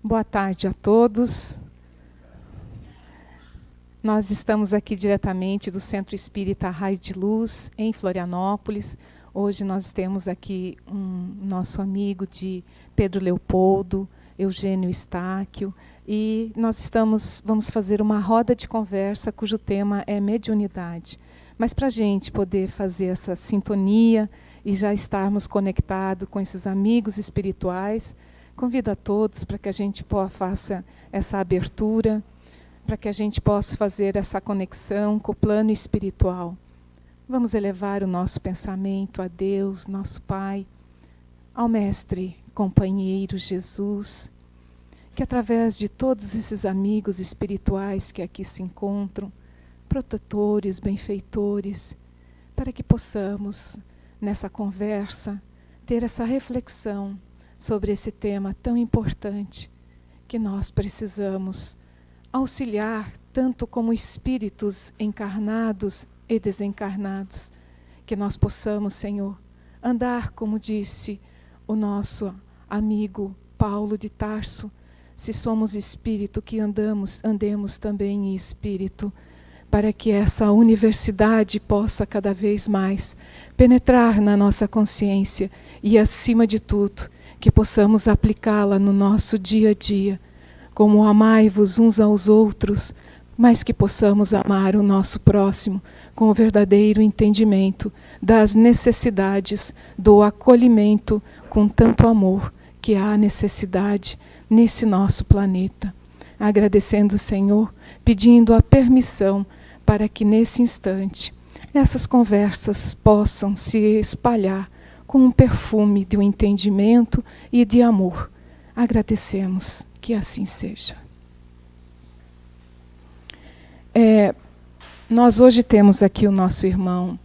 Boa tarde a todos. Nós estamos aqui diretamente do Centro Espírita Raio de Luz, em Florianópolis. Hoje nós temos aqui nosso amigo de Pedro Leopoldo, Eugênio Estáquio, e nós vamos fazer uma roda de conversa cujo tema é mediunidade. Mas para a gente poder fazer essa sintonia e já estarmos conectados com esses amigos espirituais, convido a todos para que a gente faça essa abertura, para que a gente possa fazer essa conexão com o plano espiritual. Vamos elevar o nosso pensamento a Deus, nosso Pai, ao Mestre companheiro Jesus, que através de todos esses amigos espirituais que aqui se encontram, protetores, benfeitores, para que possamos, nessa conversa, ter essa reflexão sobre esse tema tão importante, que nós precisamos auxiliar tanto como espíritos encarnados e desencarnados, que nós possamos, Senhor, andar, como disse o nosso amigo Paulo de Tarso, se somos espírito, que andemos também em espírito, para que essa universidade possa cada vez mais penetrar na nossa consciência e, acima de tudo, que possamos aplicá-la no nosso dia a dia, como amai-vos uns aos outros, mas que possamos amar o nosso próximo com o verdadeiro entendimento das necessidades do acolhimento com tanto amor que há necessidade nesse nosso planeta. Agradecendo o Senhor, pedindo a permissão para que nesse instante essas conversas possam se espalhar com um perfume de um entendimento e de amor. Agradecemos que assim seja. Nós hoje temos aqui o nosso irmão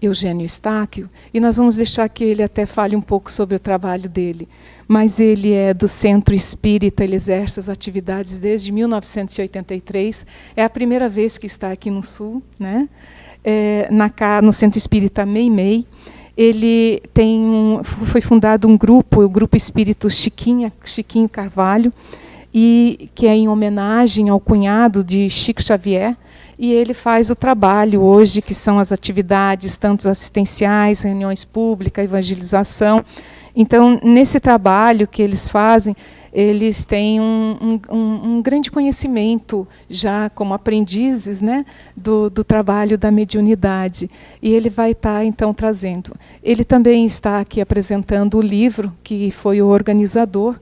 Eugênio Estáquio, e nós vamos deixar que ele até fale um pouco sobre o trabalho dele. Mas ele é do Centro Espírita, ele exerce as atividades desde 1983. É a primeira vez que está aqui no Sul, né? No Centro Espírita Meimei. Ele foi fundado um grupo, o Grupo Espírito Chiquinho Carvalho, e que é em homenagem ao cunhado de Chico Xavier, e ele faz o trabalho hoje, que são as atividades, tanto assistenciais, reuniões públicas, evangelização. Então, nesse trabalho que eles fazem, eles têm um grande conhecimento, já como aprendizes, né, do trabalho da mediunidade. E ele vai estar, então, trazendo. Ele também está aqui apresentando o livro, que foi o organizador,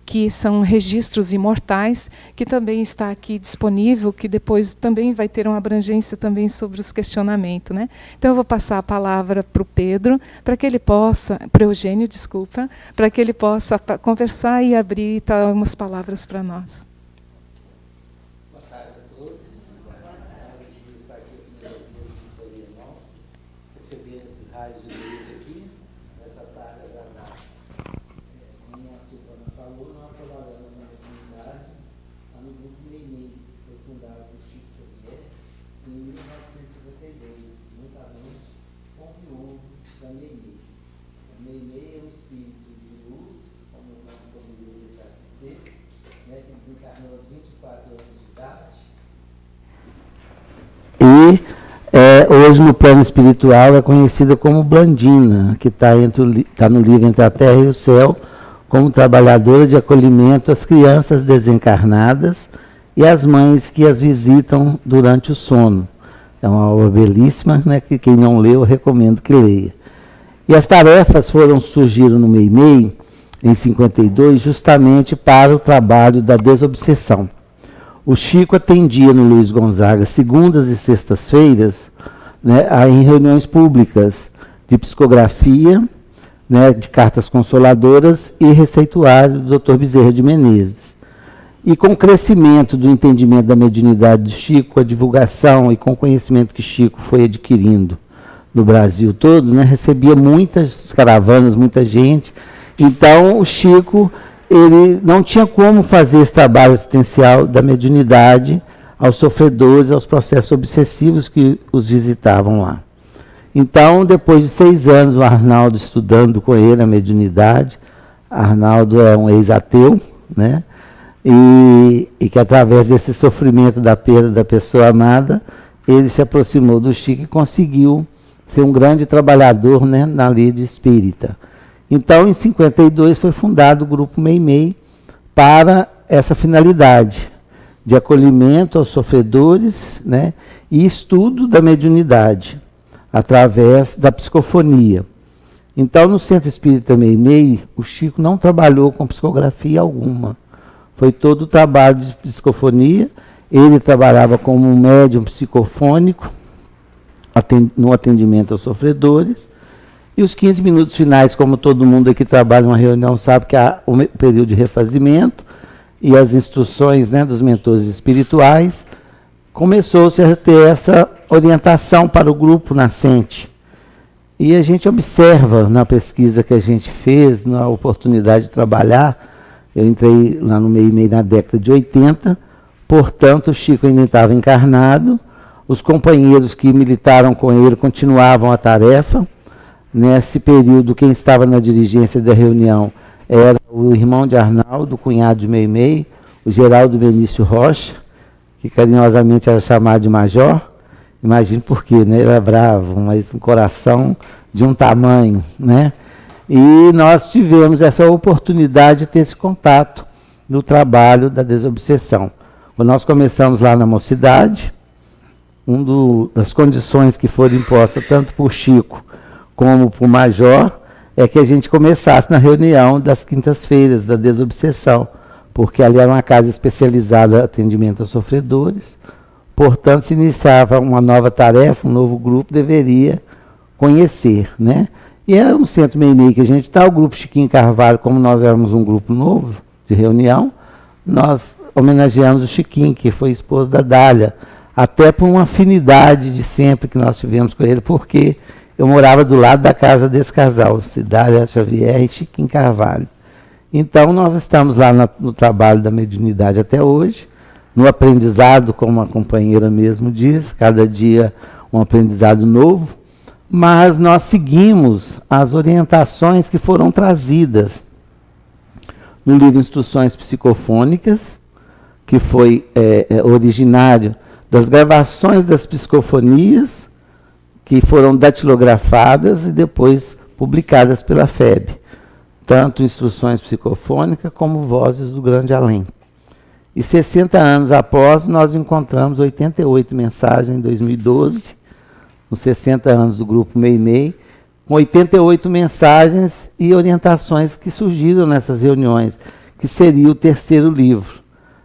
que são Registros Imortais, que também está aqui disponível, que depois também vai ter uma abrangência também sobre os questionamentos, né? Então eu vou passar a palavra para o Pedro, para que ele possa, para o Eugênio, desculpa, para que ele possa conversar e abrir umas palavras para nós. Boa tarde a todos. A alegria estar aqui em Florianópolis, recebendo esses raios de luz aqui, nessa tarde agradável. Como a Silvana falou, nós trabalhamos na mediunidade lá no Grupo Meimei, que foi fundado por Chico Xavier em 1952, juntamente com o viúvo da Meimei. A Meimei é um espírito de luz, como não poderia deixar de ser, né, que desencarnou aos 24 anos de idade. E hoje no plano espiritual é conhecida como Blandina, que está no livro Entre a Terra e o Céu, como trabalhadora de acolhimento às crianças desencarnadas e às mães que as visitam durante o sono. É uma obra belíssima, né, que quem não leu, eu recomendo que leia. E as tarefas surgiram no Meimei, em 52, justamente para o trabalho da desobsessão. O Chico atendia no Luiz Gonzaga, segundas e sextas-feiras, né, em reuniões públicas de psicografia, né, de cartas consoladoras e receituário do Dr. Bezerra de Menezes. E com o crescimento do entendimento da mediunidade do Chico, a divulgação e com o conhecimento que Chico foi adquirindo no Brasil todo, né, recebia muitas caravanas, muita gente. Então, o Chico ele não tinha como fazer esse trabalho assistencial da mediunidade aos sofredores, aos processos obsessivos que os visitavam lá. Então, depois de 6 anos, o Arnaldo estudando com ele a mediunidade, Arnaldo é um ex-ateu, né? e que através desse sofrimento da perda da pessoa amada, ele se aproximou do Chico e conseguiu ser um grande trabalhador, né, na lida espírita. Então, em 52, foi fundado o Grupo Meimei para essa finalidade de acolhimento aos sofredores, né, e estudo da mediunidade, através da psicofonia. Então, no Centro Espírita Meimei, o Chico não trabalhou com psicografia alguma. Foi todo o trabalho de psicofonia. Ele trabalhava como um médium psicofônico, no atendimento aos sofredores. E os 15 minutos finais, como todo mundo aqui trabalha em uma reunião sabe que há um período de refazimento, e as instruções, né, dos mentores espirituais, começou-se a ter essa orientação para o grupo nascente. E a gente observa na pesquisa que a gente fez, na oportunidade de trabalhar, eu entrei lá no Meimei na década de 80, portanto o Chico ainda estava encarnado, os companheiros que militaram com ele continuavam a tarefa. Nesse período, quem estava na dirigência da reunião era o irmão de Arnaldo, o cunhado de Meimei, o Geraldo Benício Rocha, que carinhosamente era chamado de Major. Imagine por quê, né? Ele era bravo, mas um coração de um tamanho, né? E nós tivemos essa oportunidade de ter esse contato no trabalho da desobsessão. Quando nós começamos lá na Mocidade, das condições que foram impostas tanto por Chico como por Major, é que a gente começasse na reunião das quintas-feiras da desobsessão, porque ali era uma casa especializada em atendimento aos sofredores. Portanto, se iniciava uma nova tarefa, um novo grupo deveria conhecer, né? E era no Centro Meimei que a gente está, o grupo Chiquinho Carvalho, como nós éramos um grupo novo de reunião, nós homenageamos o Chiquinho, que foi esposo da Dália, até por uma afinidade de sempre que nós tivemos com ele, porque eu morava do lado da casa desse casal, Dália Xavier e Chiquinho Carvalho. Então, nós estamos lá no trabalho da mediunidade até hoje, no aprendizado, como a companheira mesmo diz, cada dia um aprendizado novo, mas nós seguimos as orientações que foram trazidas no livro Instruções Psicofônicas, que foi originário das gravações das psicofonias, que foram datilografadas e depois publicadas pela FEB, tanto Instruções Psicofônicas como Vozes do Grande Além. E 60 anos após, nós encontramos 88 mensagens em 2012, nos 60 anos do Grupo Meimei, com 88 mensagens e orientações que surgiram nessas reuniões, que seria o terceiro livro,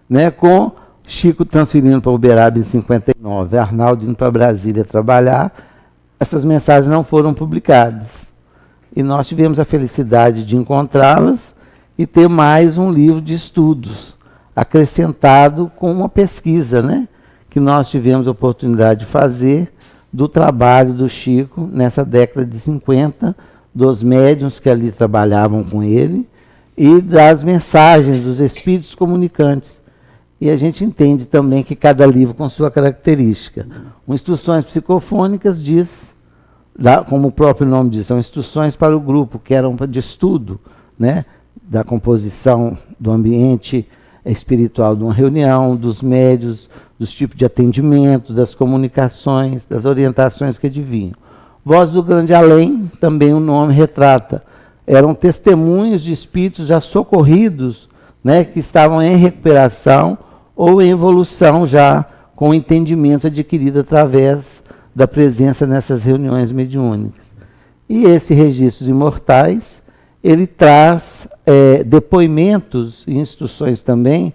né, com Chico transferindo para Uberaba em 59, Arnaldo indo para Brasília trabalhar. Essas mensagens não foram publicadas. E nós tivemos a felicidade de encontrá-las e ter mais um livro de estudos, acrescentado com uma pesquisa, né, que nós tivemos a oportunidade de fazer do trabalho do Chico nessa década de 50, dos médiuns que ali trabalhavam com ele e das mensagens dos espíritos comunicantes. E a gente entende também que cada livro com sua característica. O Instruções Psicofônicas diz, como o próprio nome diz, são instruções para o grupo, que eram de estudo, né, da composição do ambiente espiritual de uma reunião, dos médios, dos tipos de atendimento, das comunicações, das orientações que adivinham. Voz do Grande Além, também o nome retrata, eram testemunhos de espíritos já socorridos, né, que estavam em recuperação ou em evolução já com o entendimento adquirido através da presença nessas reuniões mediúnicas. E esse Registros Imortais, ele traz depoimentos e instruções também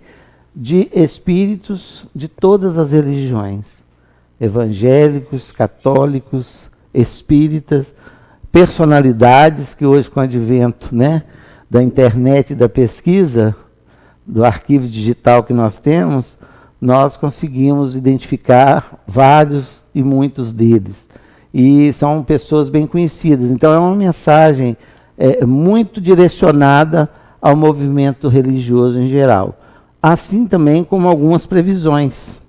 de espíritos de todas as religiões, evangélicos, católicos, espíritas, personalidades que hoje com o advento, né, da internet e da pesquisa, do arquivo digital que nós temos, nós conseguimos identificar vários e muitos deles. E são pessoas bem conhecidas. Então é uma mensagem muito direcionada ao movimento religioso em geral. Assim também como algumas previsões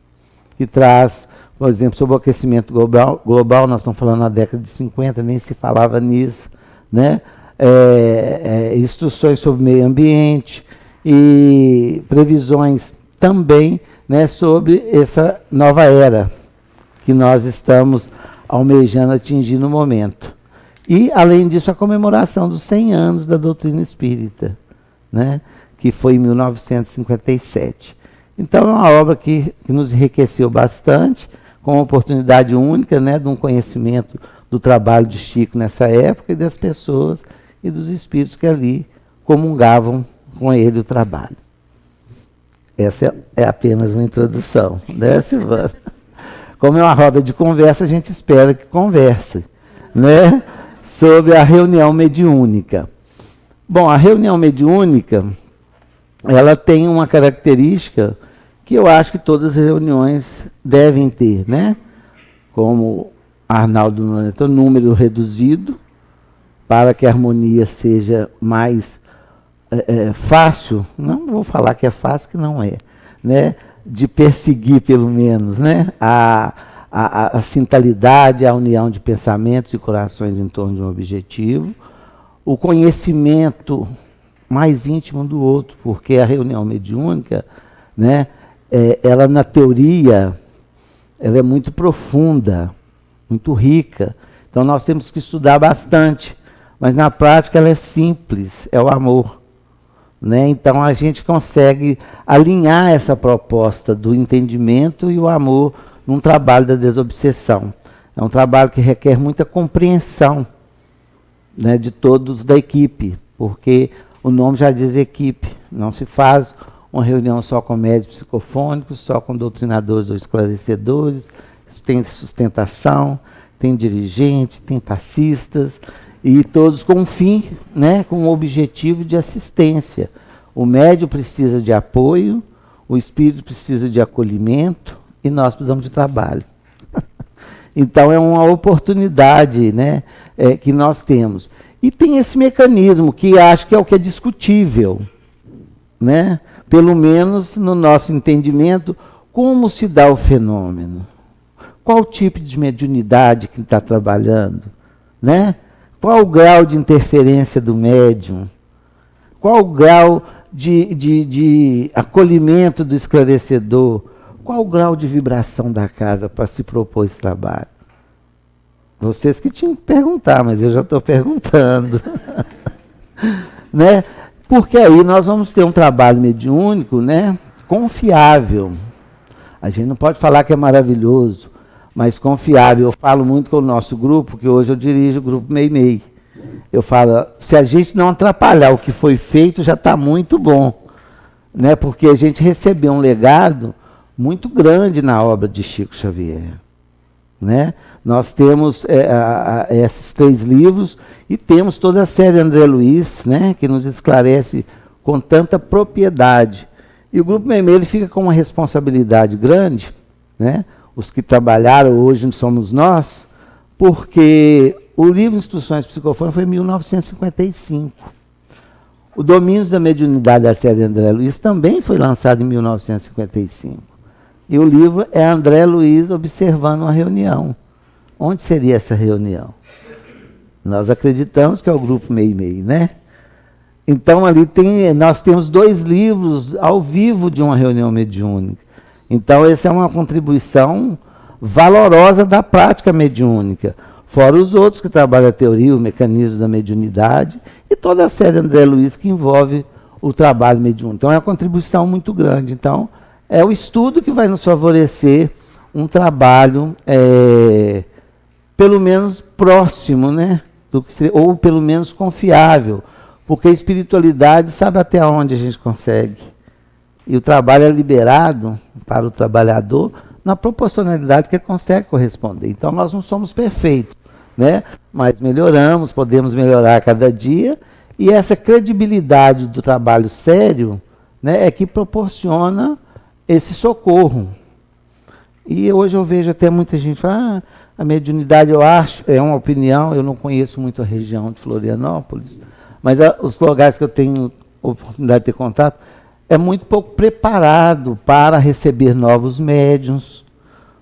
que traz, por exemplo, sobre o aquecimento global, nós estamos falando na década de 50, nem se falava nisso, né? Instruções sobre meio ambiente. e previsões também, né, sobre essa nova era que nós estamos almejando atingir no momento. E, além disso, a comemoração dos 100 anos da doutrina espírita, né, que foi em 1957. Então, é uma obra que nos enriqueceu bastante, com uma oportunidade única, né, de um conhecimento do trabalho de Chico nessa época e das pessoas e dos espíritos que ali comungavam com ele o trabalho. Essa é apenas uma introdução, né, Silvana? Como é uma roda de conversa, a gente espera que converse, né, sobre a reunião mediúnica. Bom, a reunião mediúnica, ela tem uma característica que eu acho que todas as reuniões devem ter, né? Como Arnaldo Nonato, número reduzido, para que a harmonia seja mais fácil, não vou falar que é fácil, que não é, né? De perseguir, pelo menos, né? A sintalidade, a união de pensamentos e corações em torno de um objetivo, o conhecimento mais íntimo do outro, porque a reunião mediúnica, né? Ela, na teoria, ela é muito profunda, muito rica, então nós temos que estudar bastante, mas na prática ela é simples, é o amor. Né? Então a gente consegue alinhar essa proposta do entendimento e o amor num trabalho da desobsessão. É um trabalho que requer muita compreensão, né, de todos da equipe, porque o nome já diz equipe, não se faz uma reunião só com médios psicofônicos, só com doutrinadores ou esclarecedores, tem sustentação, tem dirigente, tem passistas, e todos com um fim, né, com um objetivo de assistência. O médium precisa de apoio, o espírito precisa de acolhimento e nós precisamos de trabalho. Então é uma oportunidade, né, que nós temos. E tem esse mecanismo que acho que é o que é discutível, né? Pelo menos no nosso entendimento, como se dá o fenômeno? Qual o tipo de mediunidade que está trabalhando? Né? Qual o grau de interferência do médium? Qual o grau de acolhimento do esclarecedor? Qual o grau de vibração da casa para se propor esse trabalho? Vocês que tinham que perguntar, mas eu já estou perguntando. Né? Porque aí nós vamos ter um trabalho mediúnico, né, confiável. A gente não pode falar que é maravilhoso, mas confiável. Eu falo muito com o nosso grupo, que hoje eu dirijo o grupo Meimei. Eu falo, se a gente não atrapalhar o que foi feito, já está muito bom. Né? Porque a gente recebeu um legado muito grande na obra de Chico Xavier. Né? Nós temos esses 3 livros e temos toda a série André Luiz, né, que nos esclarece com tanta propriedade. E o Grupo Meimei fica com uma responsabilidade grande, né? Os que trabalharam hoje somos nós, porque o livro Instruções Psicofônicas foi em 1955. O Domínios da Mediunidade da série André Luiz também foi lançado em 1955. E o livro é André Luiz observando uma reunião. Onde seria essa reunião? Nós acreditamos que é o Grupo Meimei, né? Então, ali nós temos 2 livros ao vivo de uma reunião mediúnica. Então, essa é uma contribuição valorosa da prática mediúnica. Fora os outros que trabalham a teoria, o mecanismo da mediunidade, e toda a série André Luiz que envolve o trabalho mediúnico. Então, é uma contribuição muito grande. Então, é o estudo que vai nos favorecer um trabalho, pelo menos próximo, né? Ou pelo menos confiável, porque a espiritualidade sabe até onde a gente consegue. E o trabalho é liberado para o trabalhador na proporcionalidade que ele consegue corresponder. Então, nós não somos perfeitos, né? Mas melhoramos, podemos melhorar a cada dia, e essa credibilidade do trabalho sério, né, é que proporciona esse socorro. E hoje eu vejo até muita gente falar, a mediunidade, eu acho, é uma opinião, eu não conheço muito a região de Florianópolis, mas os lugares que eu tenho oportunidade de ter contato, é muito pouco preparado para receber novos médiuns,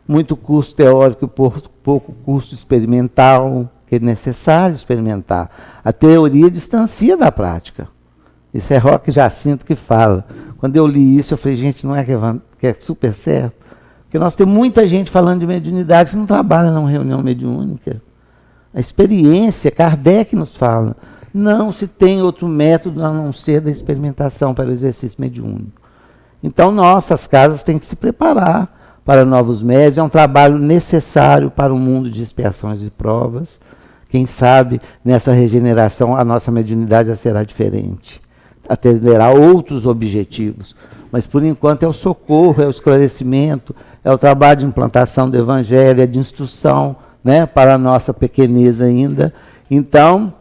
muito curso teórico e pouco curso experimental, que é necessário experimentar. A teoria distancia da prática. Isso é Roque Jacinto que fala. Quando eu li isso, eu falei, gente, não é que é super certo? Porque nós temos muita gente falando de mediunidade que não trabalha numa reunião mediúnica. A experiência, Kardec nos fala, não se tem outro método a não ser da experimentação para o exercício mediúnico. Então, nossas casas têm que se preparar para novos médios, é um trabalho necessário para o mundo de expiações e provas. Quem sabe, nessa regeneração, a nossa mediunidade já será diferente, atenderá outros objetivos. Mas, por enquanto, é o socorro, é o esclarecimento, é o trabalho de implantação do Evangelho, é de instrução, né, para a nossa pequenez ainda. Então,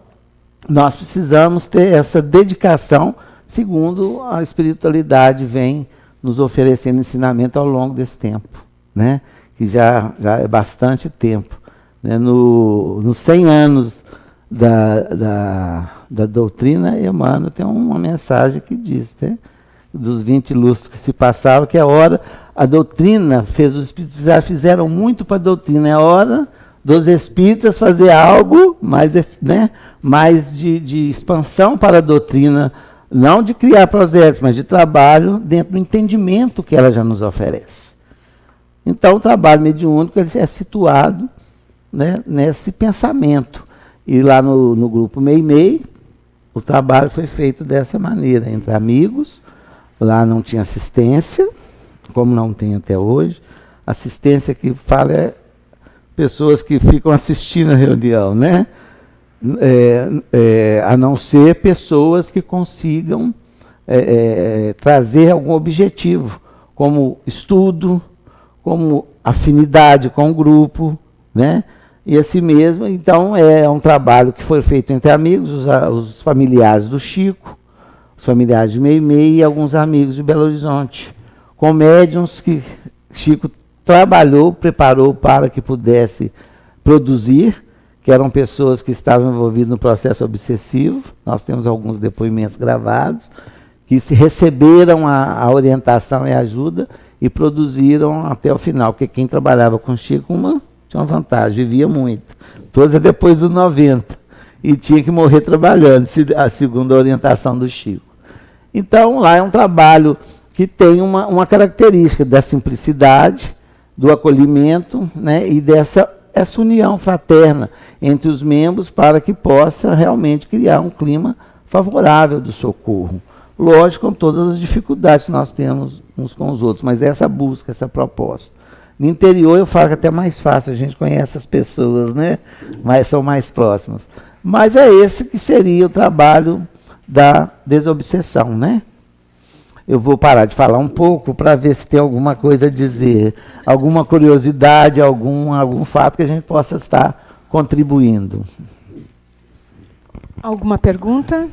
nós precisamos ter essa dedicação, segundo a espiritualidade vem nos oferecendo ensinamento ao longo desse tempo, né, que já é bastante tempo. Né, nos 100 anos da doutrina, Emmanuel tem uma mensagem que diz, né, dos 20 lustros que se passaram, que é hora, a doutrina fez, os espíritos já fizeram muito para a doutrina, é hora dos espíritas fazer algo mais, né, mais de expansão para a doutrina, não de criar projetos, mas de trabalho dentro do entendimento que ela já nos oferece. Então, o trabalho mediúnico é situado, né, nesse pensamento. E lá no grupo Meimei, o trabalho foi feito dessa maneira, entre amigos. Lá não tinha assistência, como não tem até hoje. Assistência que fala é pessoas que ficam assistindo a reunião, né? A não ser pessoas que consigam trazer algum objetivo, como estudo, como afinidade com o grupo, né? E assim mesmo, então, é um trabalho que foi feito entre amigos, os familiares do Chico, os familiares de Meimei e alguns amigos de Belo Horizonte, com médiuns que Chico trabalhou, preparou para que pudesse produzir, que eram pessoas que estavam envolvidas no processo obsessivo. Nós temos alguns depoimentos gravados, que se receberam a orientação e ajuda e produziram até o final, porque quem trabalhava com Chico tinha uma vantagem, vivia muito. Todos depois dos 90. E tinha que morrer trabalhando, segundo a orientação do Chico. Então, lá é um trabalho que tem uma característica da simplicidade, do acolhimento, né, e essa união fraterna entre os membros para que possa realmente criar um clima favorável do socorro. Lógico, com todas as dificuldades que nós temos uns com os outros, mas essa busca, essa proposta. No interior eu falo que é até mais fácil, a gente conhece as pessoas, né? Mas são mais próximas. Mas é esse que seria o trabalho da desobsessão, né? Eu vou parar de falar um pouco para ver se tem alguma coisa a dizer, alguma curiosidade, algum fato que a gente possa estar contribuindo. Alguma pergunta?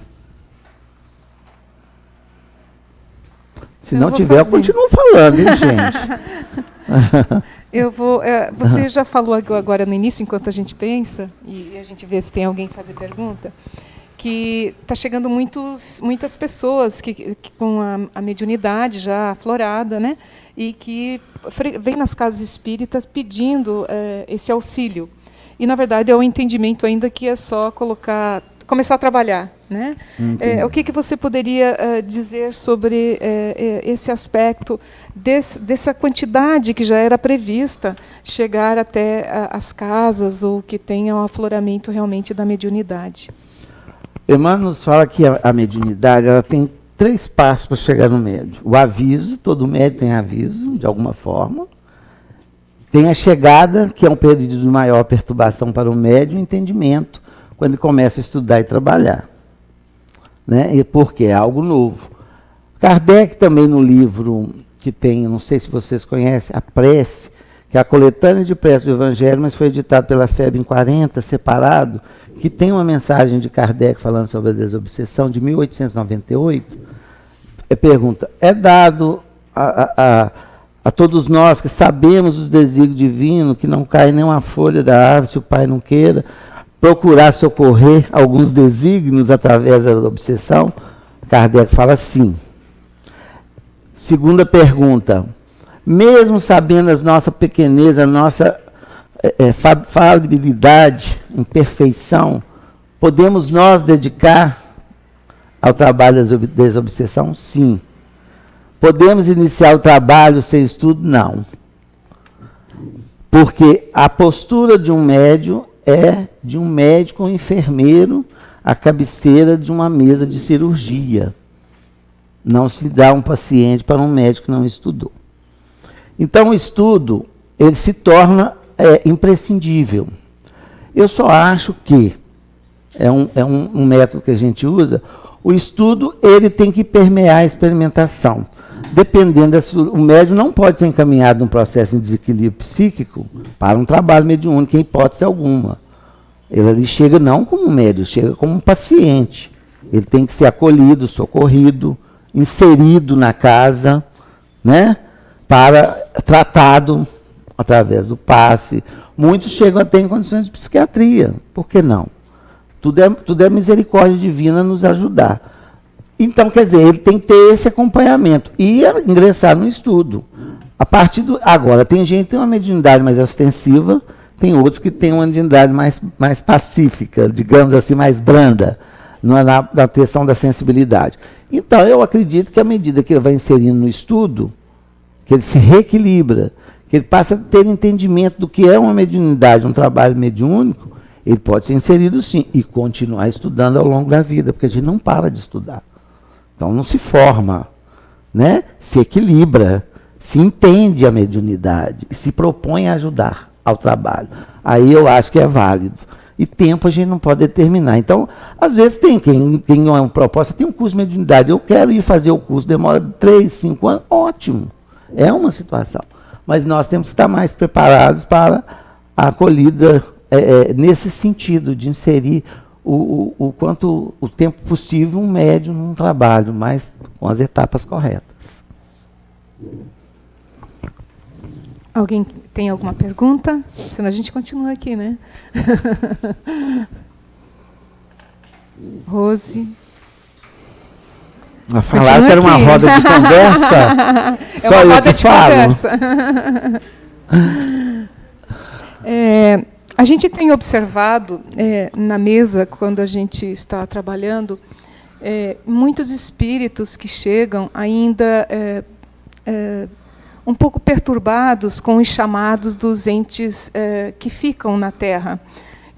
Se não tiver, eu continuo falando, hein, gente? Você já falou agora no início, enquanto a gente pensa, e a gente vê se tem alguém fazer pergunta, que está chegando muitas pessoas com a mediunidade já aflorada, né, e que vêm nas casas espíritas pedindo esse auxílio. E, na verdade, é um entendimento ainda que é só começar a trabalhar, né? O que você poderia dizer sobre esse aspecto dessa quantidade que já era prevista chegar até as casas ou que tenha o afloramento realmente da mediunidade? Emmanuel nos fala que a mediunidade ela tem 3 passos para chegar no médium. O aviso, todo médium tem aviso, de alguma forma. Tem a chegada, que é um período de maior perturbação para o médium, e o entendimento, quando ele começa a estudar e trabalhar. Né? E porque é algo novo. Kardec também, no livro que tem, não sei se vocês conhecem, A Prece, que é a coletânea de prece do Evangelho, mas foi editado pela FEB em 40, separado, que tem uma mensagem de Kardec falando sobre a desobsessão, de 1898, pergunta, é dado a todos nós que sabemos o desígnio divino, que não cai nenhuma folha da árvore se o Pai não queira, procurar socorrer alguns desígnios através da obsessão? Kardec fala sim. Segunda pergunta, mesmo sabendo a nossa pequenez, a nossa falibilidade, imperfeição, podemos nós dedicar ao trabalho da desobsessão? Sim. Podemos iniciar o trabalho sem estudo? Não. Porque a postura de um médium é de um médico ou enfermeiro à cabeceira de uma mesa de cirurgia. Não se dá um paciente para um médico que não estudou. Então, o estudo, ele se torna imprescindível. Eu só acho que é um método que a gente usa, o estudo ele tem que permear a experimentação. Dependendo o médium não pode ser encaminhado num processo de desequilíbrio psíquico para um trabalho mediúnico, em hipótese alguma. Ele ali chega não como um médium, chega como um paciente. Ele tem que ser acolhido, socorrido, inserido na casa, né, para tratado através do passe. Muitos chegam até em condições de psiquiatria, por que não? Tudo é misericórdia divina nos ajudar. Então, quer dizer, ele tem que ter esse acompanhamento e ingressar no estudo. Agora, tem gente que tem uma mediunidade mais ostensiva, tem outros que têm uma mediunidade mais pacífica, digamos assim, mais branda, na questão da sensibilidade. Então, eu acredito que à medida que ele vai inserindo no estudo, que ele se reequilibra, que ele passa a ter entendimento do que é uma mediunidade, um trabalho mediúnico, ele pode ser inserido sim e continuar estudando ao longo da vida, porque a gente não para de estudar. Então não se forma, né? Se equilibra, se entende a mediunidade e se propõe a ajudar ao trabalho. Aí eu acho que é válido. E tempo a gente não pode determinar. Então, às vezes tem quem tem uma proposta, tem um curso de mediunidade, eu quero ir fazer o curso, demora 3, 5 anos, ótimo. É uma situação. Mas nós temos que estar mais preparados para a acolhida nesse sentido, de inserir o quanto o tempo possível um médium num trabalho, mas com as etapas corretas. Alguém tem alguma pergunta? Senão a gente continua aqui, né? Rose. Falaram que era uma roda de conversa. Só uma roda de conversa. A gente tem observado na mesa, quando a gente está trabalhando, muitos espíritos que chegam ainda um pouco perturbados com os chamados dos entes que ficam na Terra,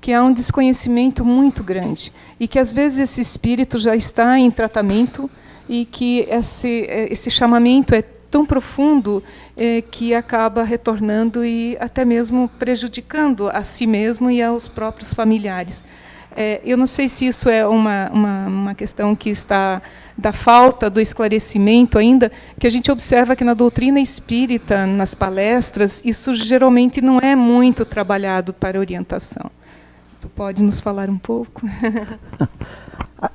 que há um desconhecimento muito grande, e que às vezes esse espírito já está em tratamento e que esse chamamento é tão profundo que acaba retornando e até mesmo prejudicando a si mesmo e aos próprios familiares. Eu não sei se isso é uma questão que está da falta do esclarecimento ainda, que a gente observa que na doutrina espírita, nas palestras, isso geralmente não é muito trabalhado para orientação. Tu pode nos falar um pouco?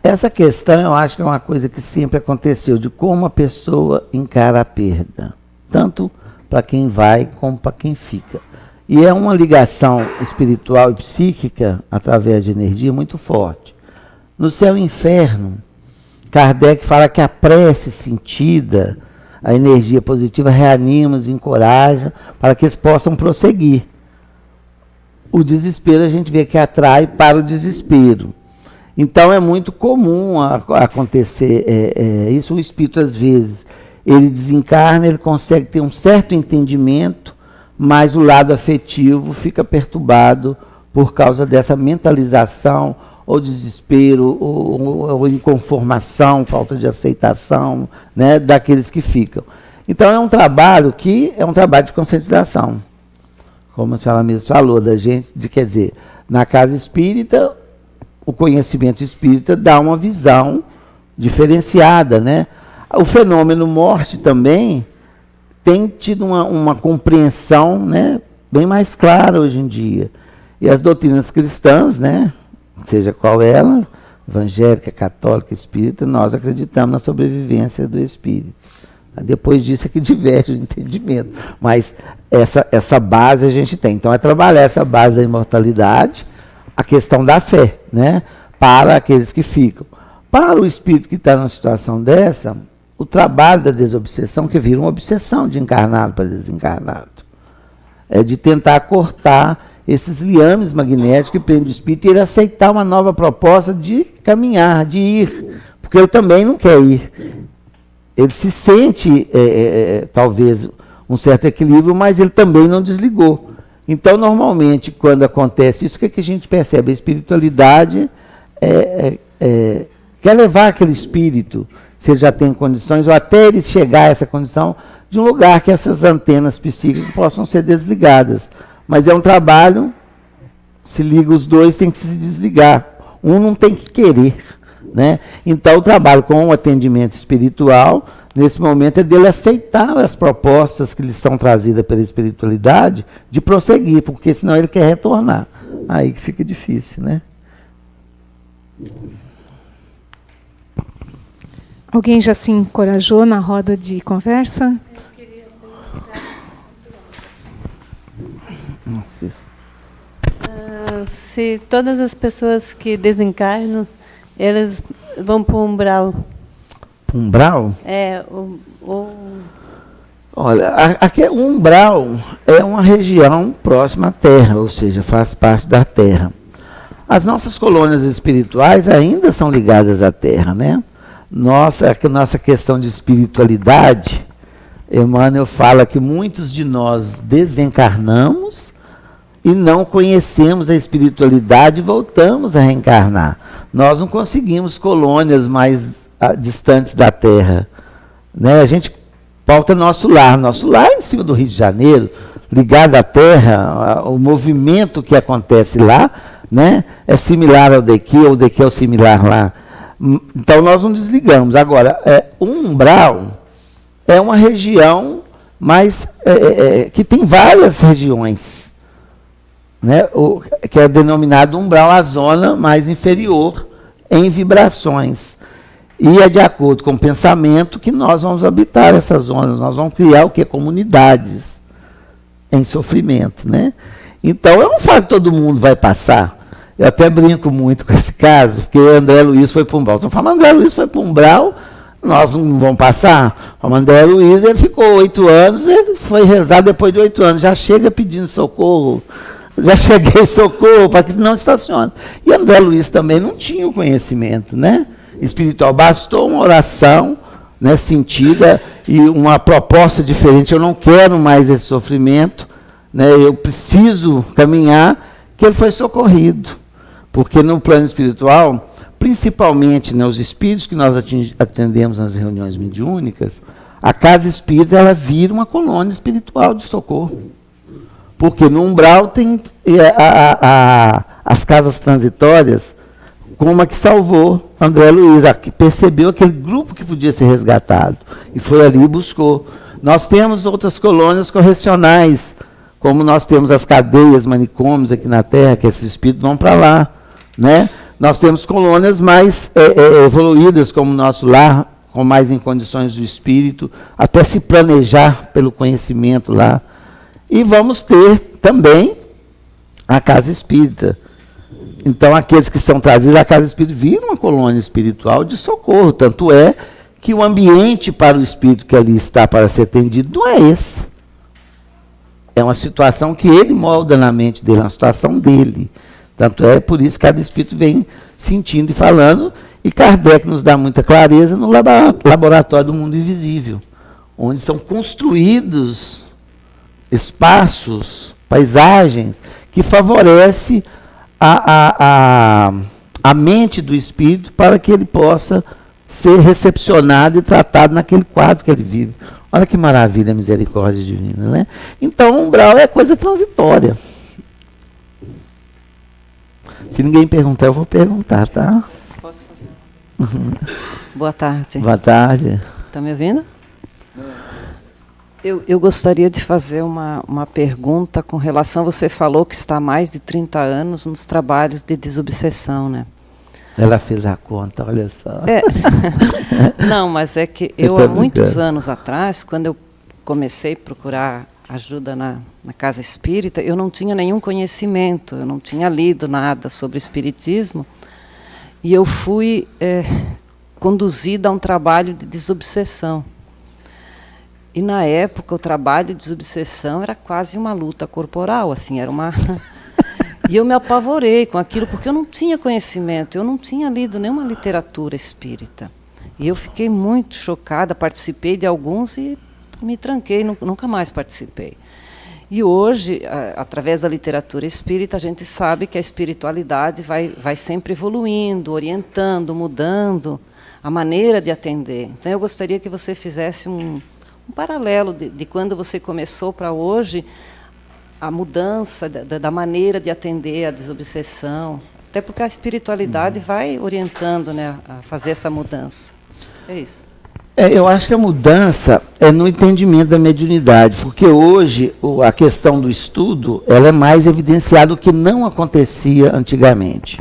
Essa questão, eu acho que é uma coisa que sempre aconteceu, de como a pessoa encara a perda, tanto para quem vai como para quem fica. E é uma ligação espiritual e psíquica, através de energia, muito forte. No céu e inferno, Kardec fala que a prece sentida, a energia positiva, reanima, os encoraja para que eles possam prosseguir. O desespero a gente vê que atrai para o desespero. Então é muito comum acontecer isso. O espírito, às vezes, ele desencarna, ele consegue ter um certo entendimento, mas o lado afetivo fica perturbado por causa dessa mentalização, ou desespero, ou inconformação, falta de aceitação, né, daqueles que ficam. Então é um trabalho de conscientização, como a senhora mesmo falou, da gente, quer dizer, na casa espírita, o conhecimento espírita dá uma visão diferenciada, né? O fenômeno morte também tem tido uma compreensão, né, bem mais clara hoje em dia. E as doutrinas cristãs, né, seja qual ela, evangélica, católica, espírita, nós acreditamos na sobrevivência do espírito. Depois disso é que diverge o entendimento. Mas essa base a gente tem. Então é trabalhar essa base da imortalidade, a questão da fé, né, para aqueles que ficam. Para o espírito que está numa situação dessa, o trabalho da desobsessão, que vira uma obsessão de encarnado para desencarnado, é de tentar cortar esses liames magnéticos que prendem o espírito e ele aceitar uma nova proposta de caminhar, de ir porque ele também não quer ir. Ele se sente, talvez, um certo equilíbrio, mas ele também não desligou. Então, normalmente, quando acontece isso, o que a gente percebe? A espiritualidade quer levar aquele espírito, se ele já tem condições, ou até ele chegar a essa condição, de um lugar que essas antenas psíquicas possam ser desligadas. Mas é um trabalho, se liga os dois, tem que se desligar. Um não tem que querer. Né? Então, o trabalho com o atendimento espiritual, nesse momento, é dele aceitar as propostas que lhe são trazidas pela espiritualidade, de prosseguir, porque senão ele quer retornar. Aí que fica difícil, né? Alguém já se encorajou na roda de conversa? Se todas as pessoas que desencarnam, eles vão para o umbral. Umbral? Olha, o umbral é uma região próxima à Terra, ou seja, faz parte da Terra. As nossas colônias espirituais ainda são ligadas à Terra, né? Nossa questão de espiritualidade, Emmanuel fala que muitos de nós desencarnamos e não conhecemos a espiritualidade e voltamos a reencarnar. Nós não conseguimos colônias mais distantes da Terra. Né? A gente pauta nosso lar é em cima do Rio de Janeiro, ligado à Terra, o movimento que acontece lá, né, é similar ao daqui, ou daqui é o similar lá. Então nós não desligamos. Agora, o umbral é uma região mais que tem várias regiões. Né, que é denominado umbral, a zona mais inferior em vibrações. E é de acordo com o pensamento que nós vamos habitar essas zonas. Nós vamos criar o quê? Comunidades em sofrimento. Né? Então, eu não falo que todo mundo vai passar. Eu até brinco muito com esse caso, porque André Luiz foi para o umbral. Então, falando, André Luiz foi para o umbral, nós não vamos passar. O André Luiz, ele ficou 8 anos, ele foi rezar depois de 8 anos, já chega pedindo socorro. Já cheguei, socorro, para que não estacione. E André Luiz também não tinha o conhecimento, né, espiritual. Bastou uma oração, né, sentida e uma proposta diferente. Eu não quero mais esse sofrimento, né, eu preciso caminhar, que ele foi socorrido. Porque no plano espiritual, principalmente, né, os espíritos que nós atendemos nas reuniões mediúnicas, a casa espírita ela vira uma colônia espiritual de socorro. Porque no umbral tem as casas transitórias, como a que salvou André Luiz, a que percebeu aquele grupo que podia ser resgatado, e foi ali e buscou. Nós temos outras colônias correcionais, como nós temos as cadeias, manicômios aqui na Terra, que esses espíritos vão para lá. Né? Nós temos colônias mais evoluídas, como o nosso lar, com mais em condições do espírito, até se planejar pelo conhecimento lá. E vamos ter também a casa espírita. Então, aqueles que são trazidos à casa espírita viram uma colônia espiritual de socorro. Tanto é que o ambiente para o espírito que ali está para ser atendido não é esse. É uma situação que ele molda na mente dele, uma situação dele. Tanto é por isso que cada espírito vem sentindo e falando. E Kardec nos dá muita clareza no laboratório do mundo invisível, onde são construídos espaços, paisagens, que favorecem a mente do espírito para que ele possa ser recepcionado e tratado naquele quadro que ele vive. Olha que maravilha a misericórdia divina, né? Então, o umbral é coisa transitória. Se ninguém perguntar, eu vou perguntar, tá? Posso fazer? Boa tarde. Boa tarde. Está me ouvindo? Eu gostaria de fazer uma pergunta com relação... Você falou que está há mais de 30 anos nos trabalhos de desobsessão, né? Ela fez a conta, olha só. Não, mas é que eu há muitos anos atrás, quando eu comecei a procurar ajuda na casa espírita, eu não tinha nenhum conhecimento, eu não tinha lido nada sobre espiritismo, e eu fui conduzida a um trabalho de desobsessão. E, na época, o trabalho de desobsessão era quase uma luta corporal, assim, era uma... E eu me apavorei com aquilo, porque eu não tinha conhecimento, eu não tinha lido nenhuma literatura espírita. E eu fiquei muito chocada, participei de alguns e me tranquei, nunca mais participei. E hoje, através da literatura espírita, a gente sabe que a espiritualidade vai sempre evoluindo, orientando, mudando a maneira de atender. Então, eu gostaria que você fizesse um paralelo de quando você começou para hoje, a mudança da maneira de atender a desobsessão, até porque a espiritualidade vai orientando, né, a fazer essa mudança. É isso. Eu acho que a mudança é no entendimento da mediunidade, porque hoje a questão do estudo ela é mais evidenciada do que não acontecia antigamente.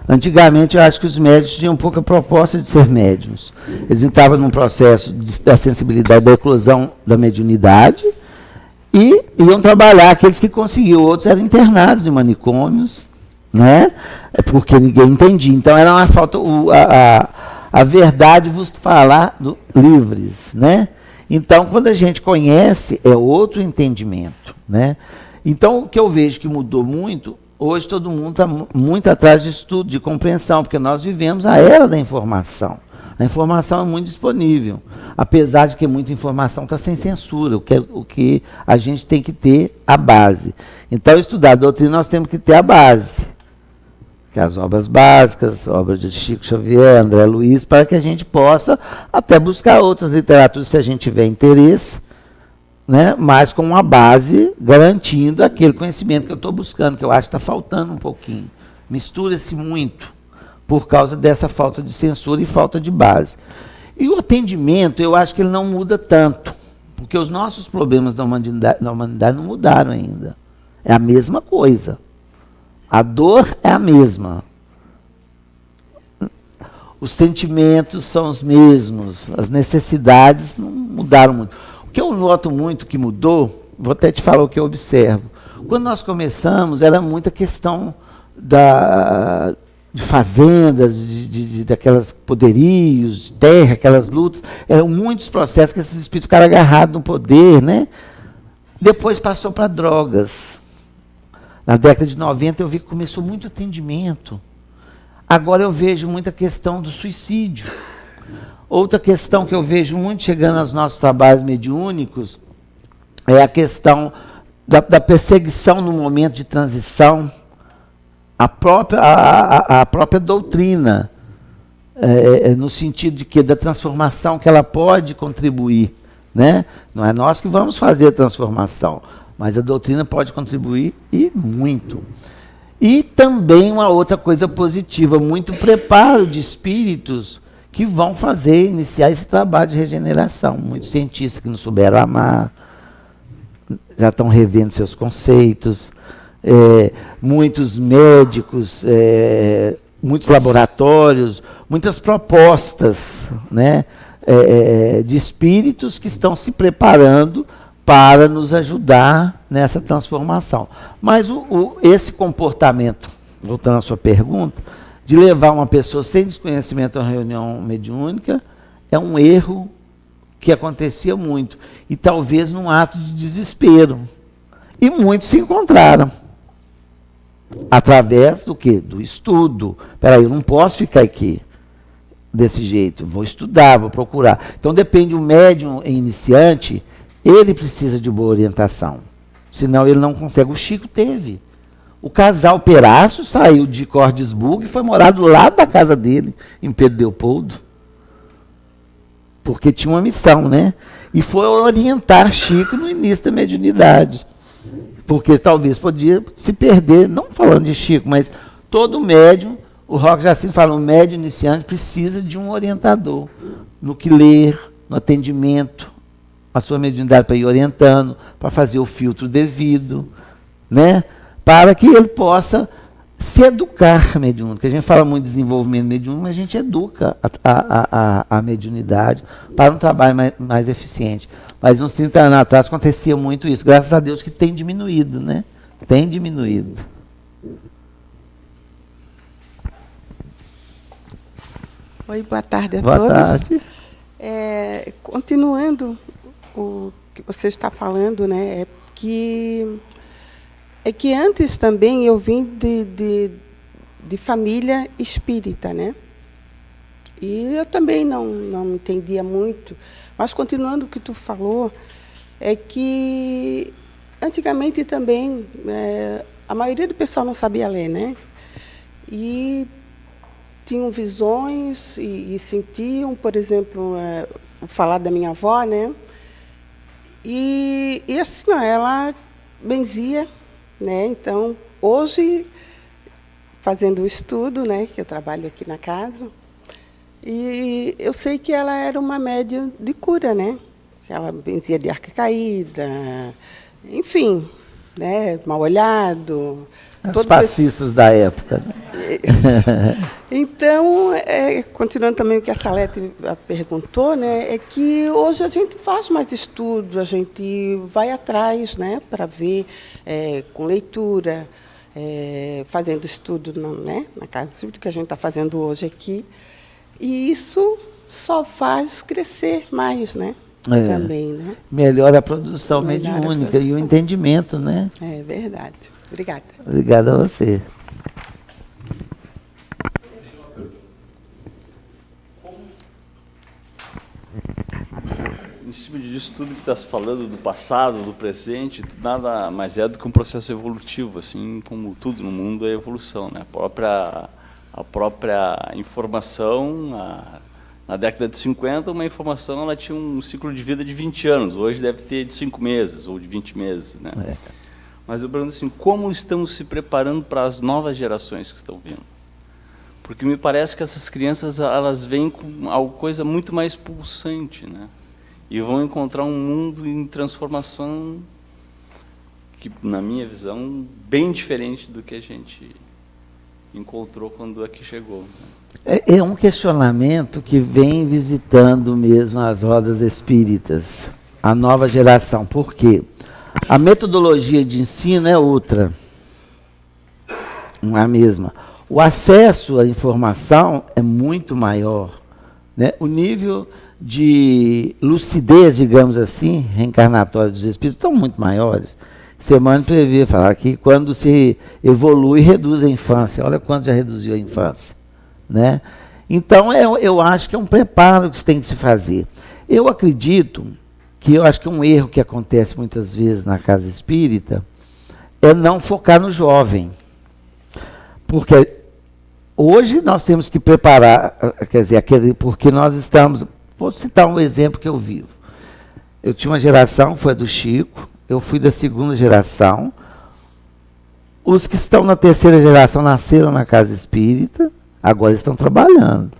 Antigamente, eu acho que os médiuns tinham pouca proposta de ser médiuns. Eles estavam num processo da sensibilidade, da eclosão da mediunidade, e iam trabalhar aqueles que conseguiam. Outros eram internados em manicômios, né? Porque ninguém entendia. Então, era uma falta... A verdade vos falar livres, né? Então, quando a gente conhece, é outro entendimento, né? Então, o que eu vejo que mudou muito... Hoje todo mundo está muito atrás de estudo, de compreensão, porque nós vivemos a era da informação. A informação é muito disponível, apesar de que muita informação está sem censura, o que a gente tem que ter a base. Então, estudar a doutrina, nós temos que ter a base, que é as obras básicas, obras de Chico Xavier, André Luiz, para que a gente possa até buscar outras literaturas, se a gente tiver interesse, né, mas com uma base garantindo aquele conhecimento que eu estou buscando, que eu acho que está faltando um pouquinho. Mistura-se muito por causa dessa falta de censura e falta de base. E o atendimento, eu acho que ele não muda tanto, porque os nossos problemas da humanidade não mudaram ainda. É a mesma coisa. A dor é a mesma. Os sentimentos são os mesmos, as necessidades não mudaram muito. O que eu noto muito que mudou, vou até te falar o que eu observo. Quando nós começamos, era muita questão de fazendas, daquelas poderios, de terra, aquelas lutas. Eram muitos processos que esses espíritos ficaram agarrados no poder, né? Depois passou para drogas. Na década de 90 eu vi que começou muito atendimento. Agora eu vejo muita questão do suicídio. Outra questão que eu vejo muito chegando aos nossos trabalhos mediúnicos é a questão da perseguição no momento de transição, a própria doutrina, no sentido de que da transformação que ela pode contribuir, né? Não é nós que vamos fazer a transformação, mas a doutrina pode contribuir e muito. E também uma outra coisa positiva, muito preparo de espíritos que vão iniciar esse trabalho de regeneração. Muitos cientistas que não souberam amar, já estão revendo seus conceitos, muitos médicos, muitos laboratórios, muitas propostas, né, de espíritos que estão se preparando para nos ajudar nessa transformação. Mas esse comportamento, voltando à sua pergunta, de levar uma pessoa sem desconhecimento a uma reunião mediúnica, é um erro que acontecia muito. E talvez num ato de desespero. E muitos se encontraram. Através do quê? Do estudo. Espera aí, eu não posso ficar aqui desse jeito. Vou estudar, vou procurar. Então depende, o médium iniciante, ele precisa de boa orientação. Senão ele não consegue. O Chico teve. O casal Perácio saiu de Cordesburgo e foi morar do lado da casa dele, em Pedro Leopoldo. Porque tinha uma missão, né? E foi orientar Chico no início da mediunidade. Porque talvez podia se perder, não falando de Chico, mas todo médium, o Roque Jacinto fala, o médium iniciante precisa de um orientador. No que ler, no atendimento, a sua mediunidade para ir orientando, para fazer o filtro devido, né? Para que ele possa se educar mediúnico. A gente fala muito de desenvolvimento mediúnico, mas a gente educa a mediunidade para um trabalho mais eficiente. Mas uns 30 anos atrás acontecia muito isso. Graças a Deus que tem diminuído, né? Tem diminuído. Oi, boa tarde a todos. Boa tarde. Continuando o que você está falando, né? É que antes também eu vim de família espírita, né? E eu também não entendia muito. Mas, continuando o que tu falou, é que antigamente também a maioria do pessoal não sabia ler, né? E tinham visões e sentiam, por exemplo, falar da minha avó, né? E assim, ó, ela benzia, né? Então, hoje, fazendo o estudo, né, que eu trabalho aqui na casa, e eu sei que ela era uma médium de cura, né? Ela benzia de arca caída, enfim, né, mal olhado. Os passistas da época. Então, continuando também o que a Salete perguntou, né, é que hoje a gente faz mais estudo, a gente vai atrás, né, para ver, com leitura, fazendo estudo na Casa Espírita, que a gente está fazendo hoje aqui. E isso só faz crescer mais, né? Também, né? Melhora a produção mediúnica e o entendimento, né? É verdade. Obrigada. Obrigada a você. Em cima disso tudo que está se falando do passado, do presente, nada mais é do que um processo evolutivo, assim como tudo no mundo é evolução, né? A própria informação, na década de 50, uma informação ela tinha um ciclo de vida de 20 anos, hoje deve ter de 5 meses ou de 20 meses, né? Mas eu pergunto assim, como estamos se preparando para as novas gerações que estão vindo? Porque me parece que essas crianças elas vêm com alguma coisa muito mais pulsante, né? E vão encontrar um mundo em transformação que, na minha visão, bem diferente do que a gente encontrou quando aqui chegou. É um questionamento que vem visitando mesmo as rodas espíritas, a nova geração. Por quê? A metodologia de ensino é outra, não é a mesma. O acesso à informação é muito maior, né? O nível de lucidez, digamos assim, reencarnatória dos espíritos, estão muito maiores. Semana prevê falar que quando se evolui, reduz a infância. Olha quanto já reduziu a infância, né? Então, eu acho que é um preparo que tem que se fazer. Eu acredito que eu acho que um erro que acontece muitas vezes na casa espírita é não focar no jovem. Porque hoje nós temos que preparar, quer dizer, porque nós estamos... Vou citar um exemplo que eu vivo. Eu tinha uma geração, foi a do Chico, eu fui da segunda geração. Os que estão na terceira geração nasceram na casa espírita, agora estão trabalhando.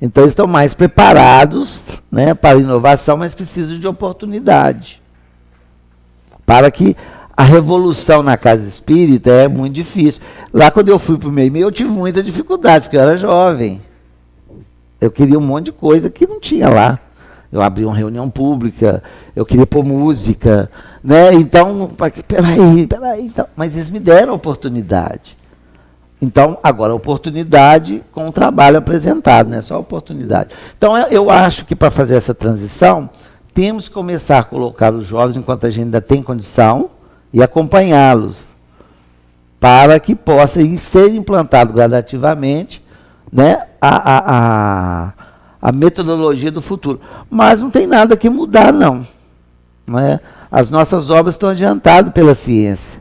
Então, eles estão mais preparados, né, para a inovação, mas precisam de oportunidade. Para que a revolução na casa espírita é muito difícil. Lá, quando eu fui para o meio, eu tive muita dificuldade, porque eu era jovem. Eu queria um monte de coisa que não tinha lá. Eu abri uma reunião pública, eu queria pôr música, né? Então, peraí, então, mas eles me deram a oportunidade. Então, agora, a oportunidade com o trabalho apresentado, não é só a oportunidade. Então, eu acho que para fazer essa transição, temos que começar a colocar os jovens, enquanto a gente ainda tem condição, e acompanhá-los, para que possa ser implantado gradativamente, né, a metodologia do futuro. Mas não tem nada que mudar, não. É? As nossas obras estão adiantadas pela ciência.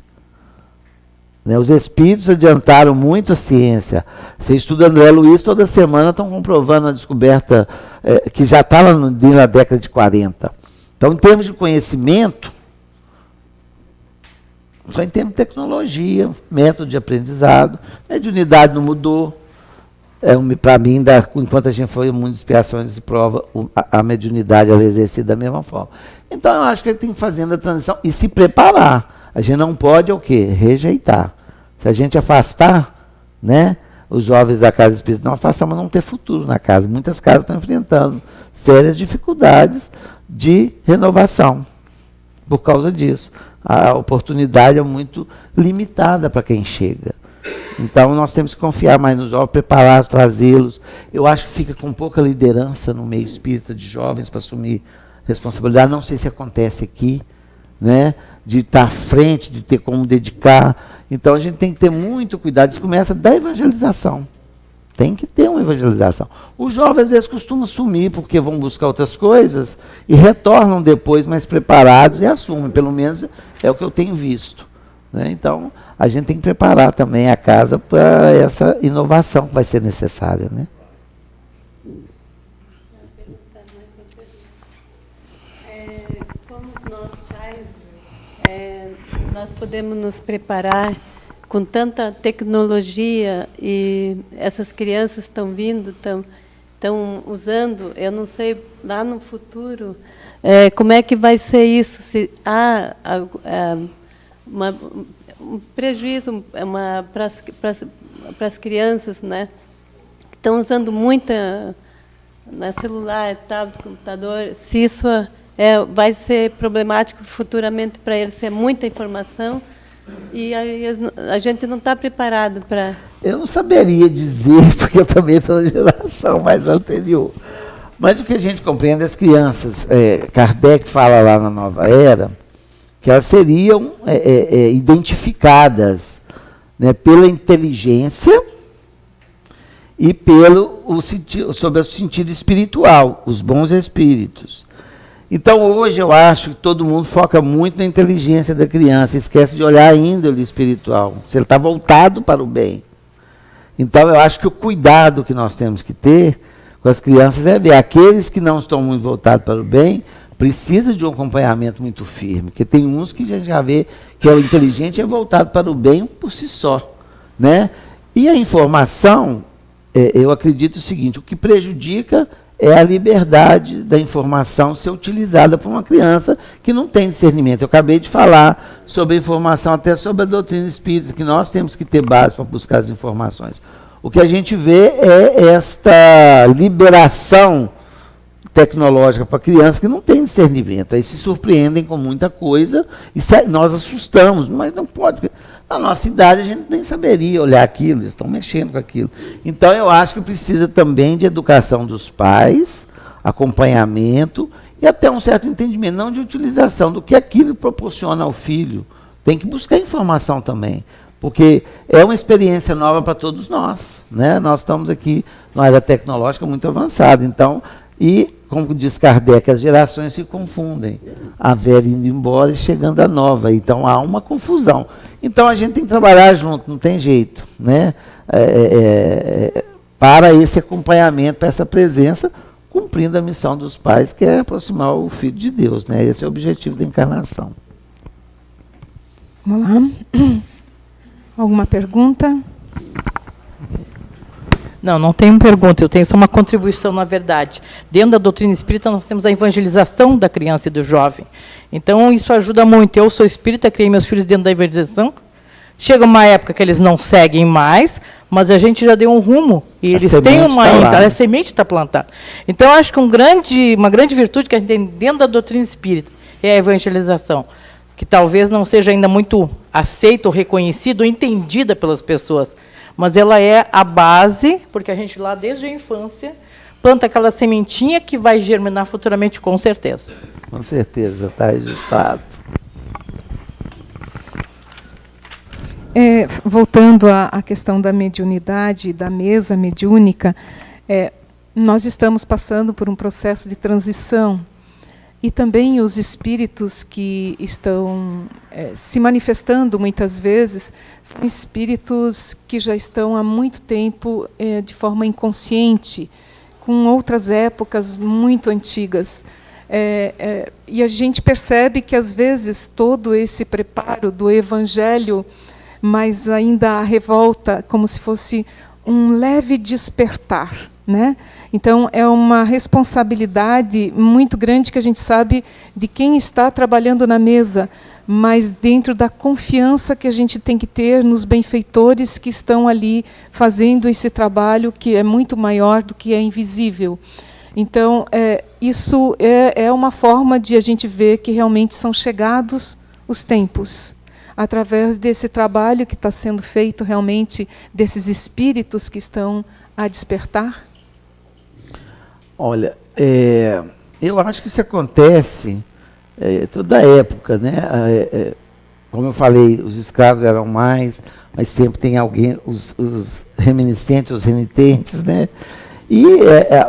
Né? Os espíritos adiantaram muito a ciência. Você estuda André Luiz, toda semana estão comprovando a descoberta que já está na década de 40. Então, em termos de conhecimento, só em termos de tecnologia, método de aprendizado, mediunidade não mudou. Para mim, enquanto a gente foi em muitas expiações de prova, a mediunidade ela é exercida da mesma forma. Então, eu acho que ele tem que fazer a transição e se preparar. A gente não pode o quê? Rejeitar. Se a gente afastar, né, os jovens da casa espírita, nós passamos a não ter futuro na casa. Muitas casas estão enfrentando sérias dificuldades de renovação por causa disso. A oportunidade é muito limitada para quem chega. Então, nós temos que confiar mais nos jovens, prepará-los, trazê-los. Eu acho que fica com pouca liderança no meio espírita de jovens para assumir responsabilidade. Não sei se acontece aqui, né, de estar à frente, de ter como dedicar. Então, a gente tem que ter muito cuidado. Isso começa da evangelização. Tem que ter uma evangelização. Os jovens, às vezes, costumam sumir porque vão buscar outras coisas e retornam depois mais preparados e assumem. Pelo menos é o que eu tenho visto, né? Então, a gente tem que preparar também a casa para essa inovação que vai ser necessária, né? Como nós pais, nós podemos nos preparar com tanta tecnologia e essas crianças estão vindo, estão usando, eu não sei, lá no futuro, como é que vai ser isso, se há um prejuízo para as crianças, né, que estão usando muita celular, tablet, computador, se isso vai ser problemático futuramente para eles, se é muita informação, e a gente não está preparado para... Eu não saberia dizer, porque eu também estou na geração mais anterior. Mas o que a gente compreende, as crianças, Kardec fala lá na Nova Era, que elas seriam identificadas, né, pela inteligência e sob o sentido espiritual, os bons espíritos. Então, hoje, eu acho que todo mundo foca muito na inteligência da criança, esquece de olhar a índole espiritual, se ele está voltado para o bem. Então, eu acho que o cuidado que nós temos que ter com as crianças é ver aqueles que não estão muito voltados para o bem, precisa de um acompanhamento muito firme, porque tem uns que a gente já vê que o inteligente é voltado para o bem por si só, né? E a informação, eu acredito o seguinte, o que prejudica é a liberdade da informação ser utilizada por uma criança que não tem discernimento. Eu acabei de falar sobre a informação, até sobre a doutrina espírita, que nós temos que ter base para buscar as informações. O que a gente vê é esta liberação tecnológica para crianças que não têm discernimento. Aí se surpreendem com muita coisa e nós assustamos, mas não pode. Na nossa idade a gente nem saberia olhar aquilo, eles estão mexendo com aquilo. Então eu acho que precisa também de educação dos pais, acompanhamento e até um certo entendimento, não de utilização, do que aquilo proporciona ao filho. Tem que buscar informação também, porque é uma experiência nova para todos nós, né? Nós estamos aqui numa área tecnológica muito avançada, então, e, como diz Kardec, as gerações se confundem, a velha indo embora e chegando a nova, então há uma confusão. Então a gente tem que trabalhar junto, não tem jeito, né? Para esse acompanhamento, para essa presença, cumprindo a missão dos pais, que é aproximar o Filho de Deus, né? Esse é o objetivo da encarnação. Vamos lá. Alguma pergunta? Não tenho pergunta, eu tenho só uma contribuição, na verdade. Dentro da doutrina espírita, nós temos a evangelização da criança e do jovem. Então, isso ajuda muito. Eu sou espírita, criei meus filhos dentro da evangelização. Chega uma época que eles não seguem mais, mas a gente já deu um rumo. E eles têm a semente está plantada. Então, eu acho que uma grande virtude que a gente tem dentro da doutrina espírita é a evangelização, que talvez não seja ainda muito aceita, ou reconhecida, ou entendida pelas pessoas. Mas ela é a base, porque a gente lá desde a infância planta aquela sementinha que vai germinar futuramente, com certeza. Com certeza, está registrado. Voltando à questão da mediunidade, da mesa mediúnica, nós estamos passando por um processo de transição. E também os espíritos que estão se manifestando muitas vezes são espíritos que já estão há muito tempo de forma inconsciente, com outras épocas muito antigas. E a gente percebe que, às vezes, todo esse preparo do Evangelho, mas ainda a revolta, como se fosse um leve despertar, né? Então, é uma responsabilidade muito grande que a gente sabe de quem está trabalhando na mesa, mas dentro da confiança que a gente tem que ter nos benfeitores que estão ali fazendo esse trabalho que é muito maior do que é invisível. Então, isso é uma forma de a gente ver que realmente são chegados os tempos, através desse trabalho que está sendo feito realmente, desses espíritos que estão a despertar. Olha, eu acho que isso acontece toda época, né? como eu falei, os escravos eram mais, mas sempre tem alguém, os reminiscentes, os renitentes, né? E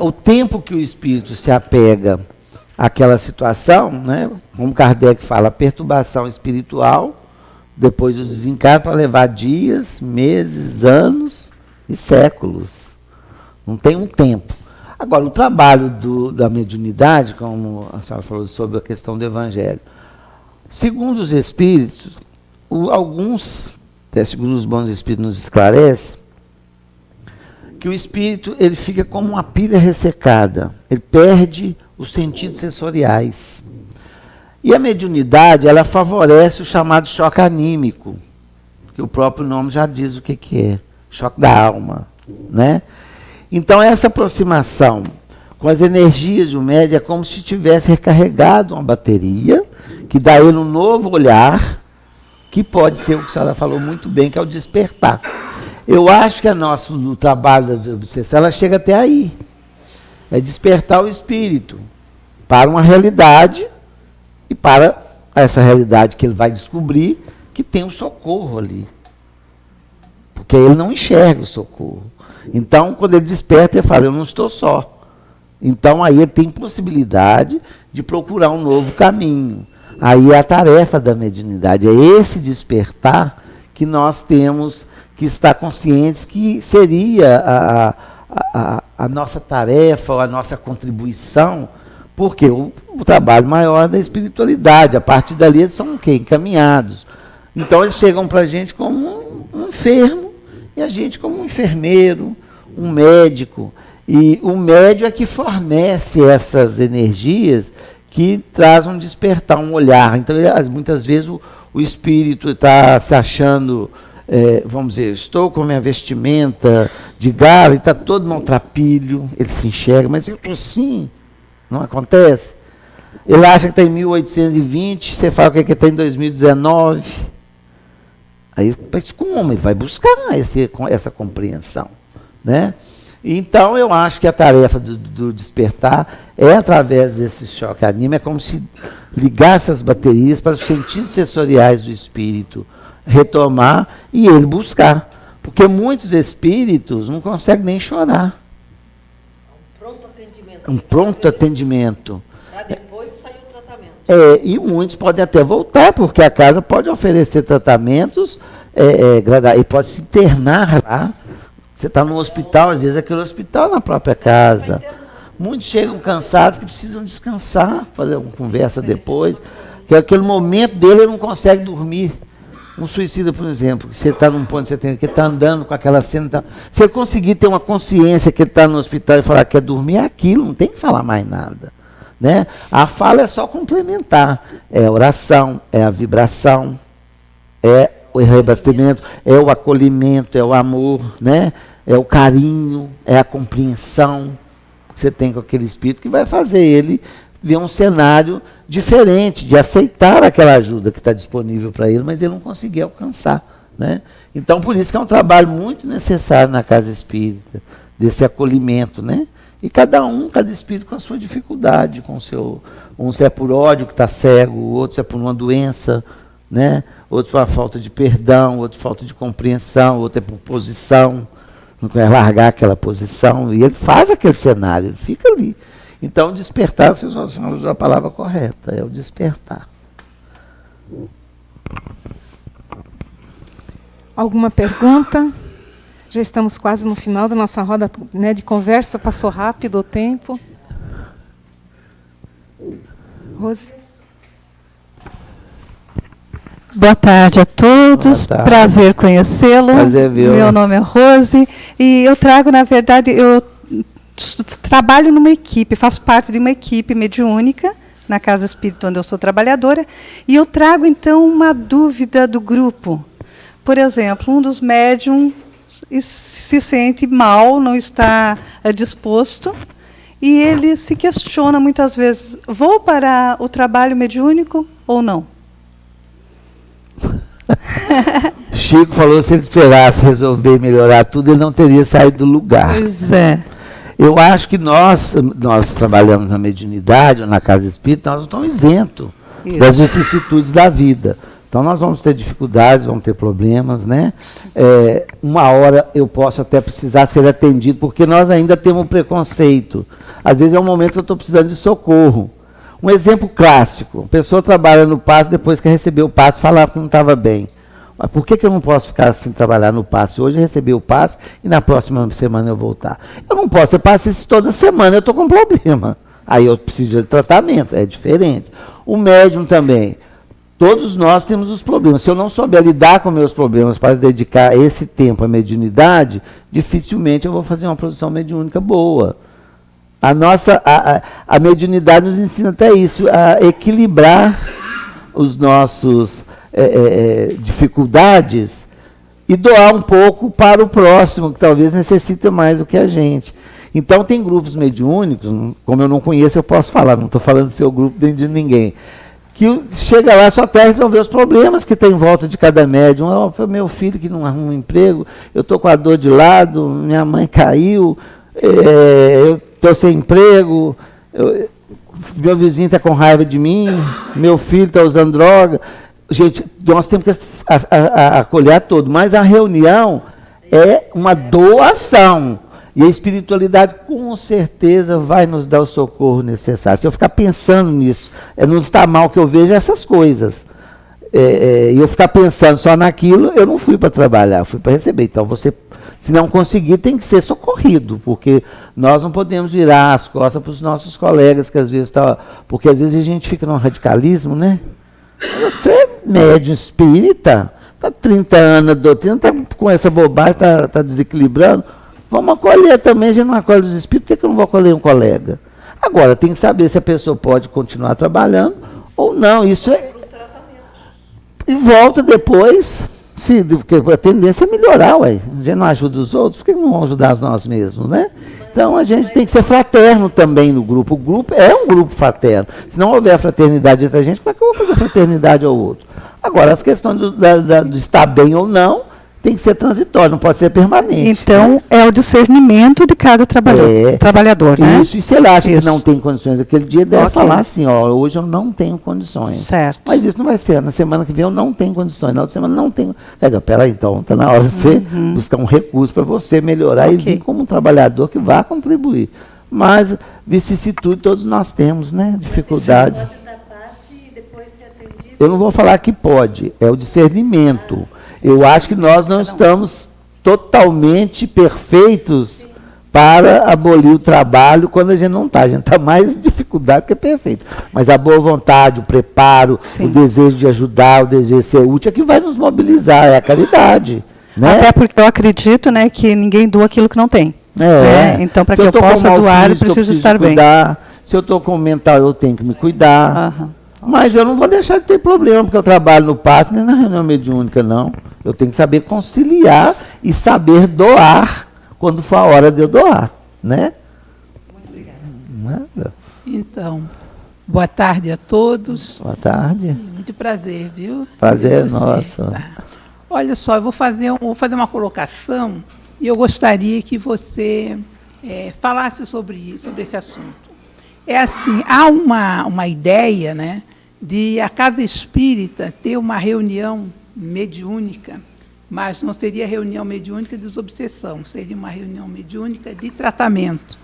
o tempo que o espírito se apega àquela situação, né? Como Kardec fala, a perturbação espiritual, depois do desencarno, para levar dias, meses, anos e séculos. Não tem um tempo. Agora, o trabalho da mediunidade, como a senhora falou sobre a questão do Evangelho, segundo os espíritos, alguns, até segundo os bons espíritos nos esclarecem, que o espírito ele fica como uma pilha ressecada, ele perde os sentidos sensoriais. E a mediunidade, ela favorece o chamado choque anímico, que o próprio nome já diz o que é, choque da alma, né? Então, essa aproximação com as energias do médium é como se tivesse recarregado uma bateria, que dá a ele um novo olhar, que pode ser o que a senhora falou muito bem, que é o despertar. Eu acho que no trabalho da desobsessão, ela chega até aí. É despertar o espírito para uma realidade, e para essa realidade que ele vai descobrir que tem um socorro ali. Porque ele não enxerga o socorro. Então, quando ele desperta, ele fala, eu não estou só. Então, aí ele tem possibilidade de procurar um novo caminho. Aí é a tarefa da mediunidade, é esse despertar que nós temos que estar conscientes que seria a nossa tarefa, ou a nossa contribuição, porque o trabalho maior é da espiritualidade. A partir dali eles são o quê? Encaminhados. Então eles chegam para a gente como um enfermo, e a gente como um enfermeiro, um médico. E o médium é que fornece essas energias que traz um despertar, um olhar. Então, muitas vezes, o espírito está se achando, vamos dizer, estou com minha vestimenta de gala e está todo maltrapilho, ele se enxerga, mas eu estou sim, não acontece? Ele acha que está em 1820, você fala que está em 2019. Aí, mas como? Ele vai buscar essa compreensão, né? Então, eu acho que a tarefa do despertar é através desse choque anímico, é como se ligasse as baterias para os sentidos sensoriais do espírito retomar e ele buscar. Porque muitos espíritos não conseguem nem chorar. Um pronto atendimento. Para depois sair o tratamento. E muitos podem até voltar, porque a casa pode oferecer tratamentos e pode se internar lá. Você está no hospital, às vezes aquele hospital na própria casa. Muitos chegam cansados que precisam descansar, fazer uma conversa depois, que aquele momento dele ele não consegue dormir. Um suicida, por exemplo, que você está num ponto de você tem que está andando com aquela cena, tá, se ele conseguir ter uma consciência que ele está no hospital e falar que quer dormir, é aquilo, não tem que falar mais nada. Né? A fala é só complementar. É a oração, é a vibração, é o reabastecimento, é o acolhimento, é o amor, né? É o carinho, é a compreensão que você tem com aquele espírito que vai fazer ele ver um cenário diferente, de aceitar aquela ajuda que está disponível para ele, mas ele não conseguir alcançar. Né? Então, por isso que é um trabalho muito necessário na casa espírita, desse acolhimento, né? E cada espírito com a sua dificuldade, com o seu, um é por ódio que está cego, o outro é por uma doença, né? Outro por falta de perdão, outro por falta de compreensão, outro é por posição, não quer largar aquela posição, e ele faz aquele cenário, ele fica ali. Então, despertar, você usou a palavra correta, é o despertar. Alguma pergunta? Já estamos quase no final da nossa roda, né, de conversa, passou rápido o tempo. Rose? Boa tarde a todos, Boa tarde. Prazer conhecê-lo. Prazer, viu? Meu nome é Rose e eu trago, na verdade, eu trabalho numa equipe, faço parte de uma equipe mediúnica na Casa Espírita onde eu sou trabalhadora, e eu trago então uma dúvida do grupo. Por exemplo, um dos médiums se sente mal, não está disposto, e ele se questiona muitas vezes, vou para o trabalho mediúnico ou não? Chico falou que se ele esperasse resolver e melhorar tudo, ele não teria saído do lugar. Pois é. Eu acho que nós trabalhamos na mediunidade, ou na casa espírita, nós não estamos isentos das vicissitudes da vida. Então, nós vamos ter dificuldades, vamos ter problemas, né? Uma hora eu posso até precisar ser atendido, porque nós ainda temos um preconceito. Às vezes é um momento que eu estou precisando de socorro. Um exemplo clássico, a pessoa trabalha no passe, depois que recebeu o passe, falava que não estava bem. Mas por que eu não posso ficar sem trabalhar no passe? Hoje eu recebi o passe e na próxima semana eu voltar. Eu não posso, eu passo isso toda semana, eu estou com um problema. Aí eu preciso de tratamento, é diferente. O médium também. Todos nós temos os problemas. Se eu não souber lidar com meus problemas para dedicar esse tempo à mediunidade, dificilmente eu vou fazer uma produção mediúnica boa. A mediunidade nos ensina até isso, a equilibrar os nossos dificuldades e doar um pouco para o próximo, que talvez necessite mais do que a gente. Então, tem grupos mediúnicos, como eu não conheço, eu posso falar, não estou falando do seu grupo nem de ninguém, que chega lá só até resolver os problemas que tem em volta de cada médium. Oh, meu filho que não arruma um emprego, eu estou com a dor de lado, minha mãe caiu, eu estou sem emprego, meu vizinho está com raiva de mim, meu filho está usando droga. Gente, nós temos que acolher todo, mas a reunião é uma doação. E a espiritualidade, com certeza, vai nos dar o socorro necessário. Se eu ficar pensando nisso, não está mal que eu veja essas coisas. E eu ficar pensando só naquilo, eu não fui para trabalhar, eu fui para receber. Então, você, se não conseguir, tem que ser socorrido, porque nós não podemos virar as costas para os nossos colegas, que às vezes está. Porque às vezes a gente fica num radicalismo, né? Você é médium espírita, está 30 anos na doutrina, está com essa bobagem, está desequilibrando. Vamos acolher também, a gente não acolhe os espíritos, por que eu não vou acolher um colega? Agora, tem que saber se a pessoa pode continuar trabalhando ou não. Isso é. E volta depois, porque a tendência é melhorar, ué. A gente não ajuda os outros, por que não vamos ajudar nós mesmos, né? Então a gente tem que ser fraterno também no grupo. O grupo é um grupo fraterno. Se não houver fraternidade entre a gente, como é que eu vou fazer fraternidade ao outro? Agora, as questões de estar bem ou não, tem que ser transitório, não pode ser permanente. Então, é o discernimento de cada trabalhador, né? Isso, e se ele acha que não tem condições aquele dia, deve falar assim, ó, hoje eu não tenho condições. Certo. Mas isso não vai ser, na semana que vem eu não tenho condições, na outra semana não tenho. Peraí, então, está na hora de você buscar um recurso para você melhorar e vir como um trabalhador que vá contribuir. Mas, vicissitude, todos nós temos, né? Dificuldades. Eu não vou falar que pode, é o discernimento. Eu acho que nós não estamos totalmente perfeitos para abolir o trabalho quando a gente não está. A gente está mais em dificuldade que perfeito. Mas a boa vontade, o preparo, o desejo de ajudar, o desejo de ser útil é que vai nos mobilizar, é a caridade. Né? Até porque eu acredito, né, que ninguém doa aquilo que não tem. Então, para que eu possa doar, eu preciso estar bem. Se eu estou com o mental, eu tenho que me cuidar. Mas eu não vou deixar de ter problema, porque eu trabalho no passe, nem na reunião mediúnica, não. Eu tenho que saber conciliar e saber doar quando for a hora de eu doar, né? Muito obrigada. Nada. Então, boa tarde a todos. Boa tarde. Muito prazer, viu? Prazer é nosso. Tá. Olha só, eu vou fazer uma colocação e eu gostaria que você falasse sobre esse assunto. É assim, há uma ideia, né, de a Casa Espírita ter uma reunião mediúnica, mas não seria reunião mediúnica de desobsessão, seria uma reunião mediúnica de tratamento,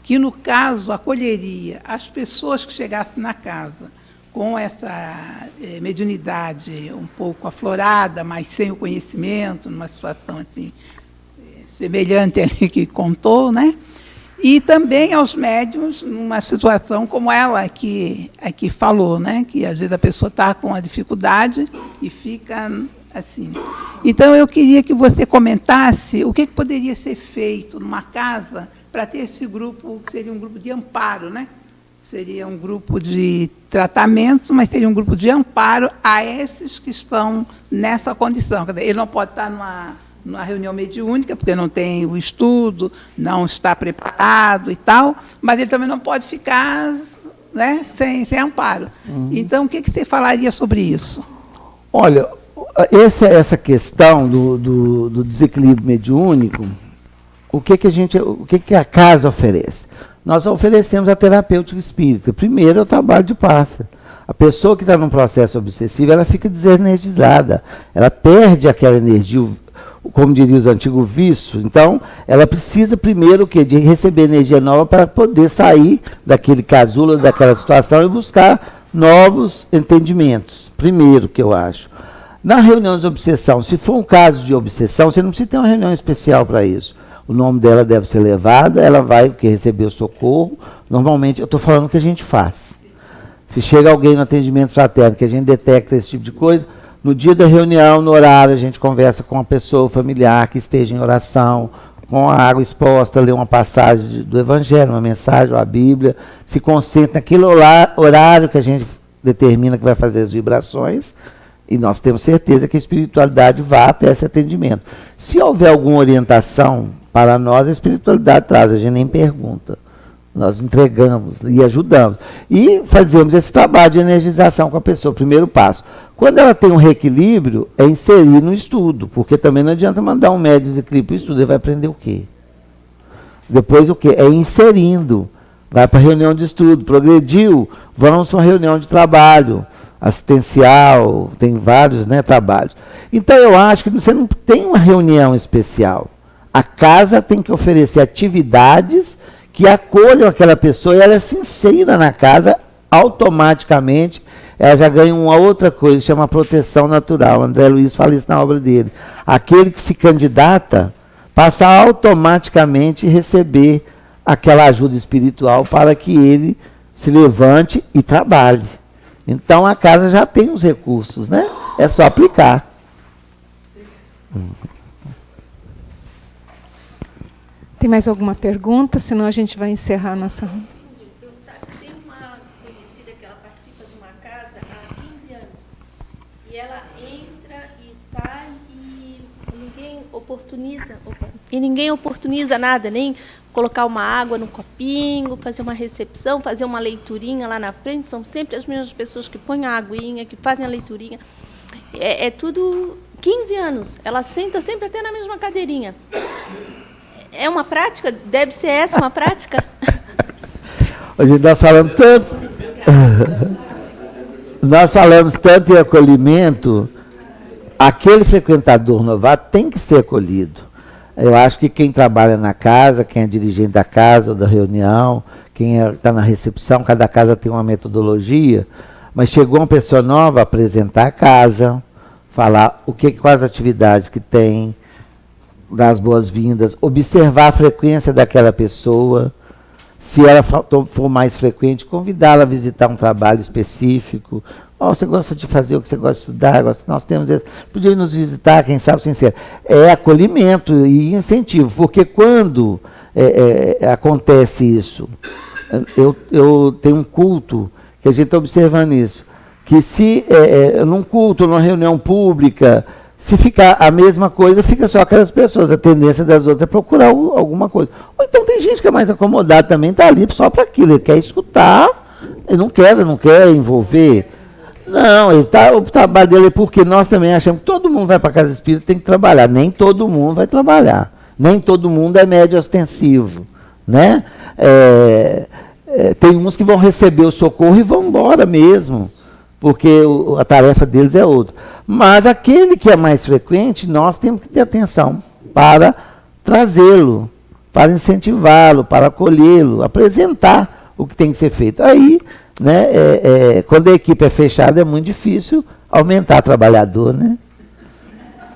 que, no caso, acolheria as pessoas que chegassem na casa com essa mediunidade um pouco aflorada, mas sem o conhecimento, numa situação assim, semelhante ali que contou, né? E também aos médiuns, numa situação como ela aqui falou, né? Que às vezes a pessoa está com a dificuldade e fica assim. Então, eu queria que você comentasse o que poderia ser feito numa casa para ter esse grupo, que seria um grupo de amparo, né? Seria um grupo de tratamento, mas seria um grupo de amparo a esses que estão nessa condição. Quer dizer, ele não pode estar numa reunião mediúnica, porque não tem o estudo, não está preparado e tal, mas ele também não pode ficar, né, sem amparo. Então, o que você falaria sobre isso? Olha, essa questão do desequilíbrio mediúnico, o que a casa oferece? Nós oferecemos a terapêutica espírita. Primeiro é o trabalho de passe. A pessoa que está num processo obsessivo, ela fica desenergizada, ela perde aquela energia, como diria os antigos, vício. Então, ela precisa primeiro de receber energia nova para poder sair daquele casulo, daquela situação e buscar novos entendimentos. Primeiro, que eu acho. Na reunião de obsessão, se for um caso de obsessão, você não precisa ter uma reunião especial para isso. O nome dela deve ser levado, ela vai receber o socorro. Normalmente, eu estou falando o que a gente faz. Se chega alguém no atendimento fraterno, que a gente detecta esse tipo de coisa, no dia da reunião, no horário, a gente conversa com a pessoa familiar que esteja em oração, com a água exposta, lê uma passagem do Evangelho, uma mensagem, ou a Bíblia, se concentra naquele horário que a gente determina que vai fazer as vibrações, e nós temos certeza que a espiritualidade vai até esse atendimento. Se houver alguma orientação para nós, a espiritualidade traz, a gente nem pergunta. Nós entregamos e ajudamos. E fazemos esse trabalho de energização com a pessoa, primeiro passo. Quando ela tem um reequilíbrio, é inserir no estudo, porque também não adianta mandar um médio desequilíbrio para o estudo, ele vai aprender o quê? Depois o quê? É inserindo. Vai para a reunião de estudo, progrediu, vamos para uma reunião de trabalho, assistencial, tem vários, né, trabalhos. Então eu acho que você não tem uma reunião especial. A casa tem que oferecer atividades que acolham aquela pessoa e ela se insira na casa, automaticamente ela já ganha uma outra coisa, chama proteção natural. André Luiz fala isso na obra dele. Aquele que se candidata passa a automaticamente receber aquela ajuda espiritual para que ele se levante e trabalhe. Então a casa já tem os recursos, né? É só aplicar. Tem mais alguma pergunta? Senão a gente vai encerrar a nossa... Tem uma conhecida que ela participa de uma casa há 15 anos. E ela entra e sai e ninguém oportuniza nada, nem colocar uma água no copinho, fazer uma recepção, fazer uma leiturinha lá na frente. São sempre as mesmas pessoas que põem a aguinha, que fazem a leiturinha. É tudo 15 anos. Ela senta sempre até na mesma cadeirinha. É uma prática? Deve ser essa uma prática? Hoje nós falamos tanto em acolhimento, aquele frequentador novato tem que ser acolhido. Eu acho que quem trabalha na casa, quem é dirigente da casa ou da reunião, quem está na recepção, cada casa tem uma metodologia, mas chegou uma pessoa nova, apresentar a casa, falar quais atividades que tem, dar as boas-vindas, observar a frequência daquela pessoa, se ela for mais frequente, convidá-la a visitar um trabalho específico. Você gosta de fazer o que você gosta de estudar? Nós temos esse. Podia nos visitar, quem sabe, sincero. É acolhimento e incentivo, porque quando acontece isso, eu tenho um culto, que a gente está observando isso, que se num culto, numa reunião pública, se ficar a mesma coisa, fica só aquelas pessoas. A tendência das outras é procurar alguma coisa. Ou então tem gente que é mais acomodada também, está ali só para aquilo. Ele quer escutar, ele não quer envolver. Não, o trabalho dele é porque nós também achamos que todo mundo vai para a casa espírita, tem que trabalhar. Nem todo mundo vai trabalhar. Nem todo mundo é médio ostensivo. Né? Tem uns que vão receber o socorro e vão embora mesmo, porque a tarefa deles é outra. Mas aquele que é mais frequente, nós temos que ter atenção para trazê-lo, para incentivá-lo, para acolhê-lo, apresentar o que tem que ser feito. Aí, né, quando a equipe é fechada, é muito difícil aumentar trabalhador. Né?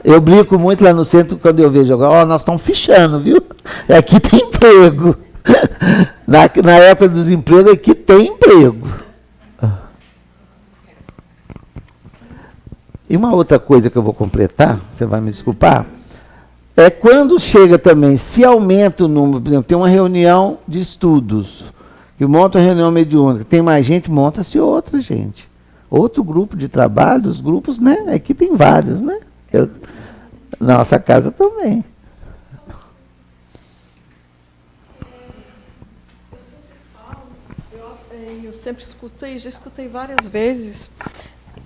Eu brinco muito lá no centro, quando eu vejo agora, nós estamos fechando, viu? Aqui tem emprego. Na época do desemprego, aqui tem emprego. E uma outra coisa que eu vou completar, você vai me desculpar, é quando chega também, se aumenta o número, por exemplo, tem uma reunião de estudos, que monta uma reunião mediúnica, tem mais gente, monta-se outra gente. Outro grupo de trabalho, os grupos, né? Aqui tem vários, né? Nossa casa também. Eu sempre falo, eu sempre escutei, já escutei várias vezes,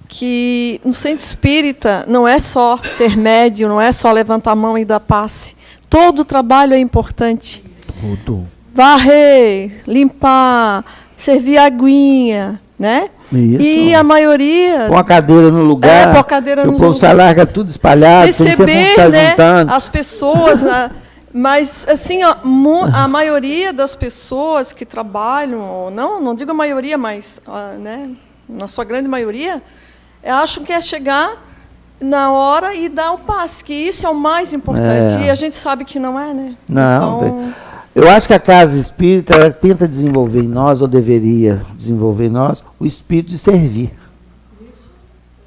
que no centro espírita não é só ser médium, não é só levantar a mão e dar passe. Todo o trabalho é importante. Varrer, limpar, servir aguinha, né? Isso. E a maioria... Põe a cadeira no lugar, põe a cadeira o povo se larga tudo espalhado, receber, né, as pessoas, né? Mas, assim, ó, a maioria das pessoas que trabalham, não digo a maioria, mas, né, na sua grande maioria, acham que é chegar na hora e dar o passe, que isso é o mais importante. E a gente sabe que não é, né? Não, então... Eu acho que a Casa Espírita ela tenta desenvolver em nós, ou deveria desenvolver em nós, o espírito de servir. Isso.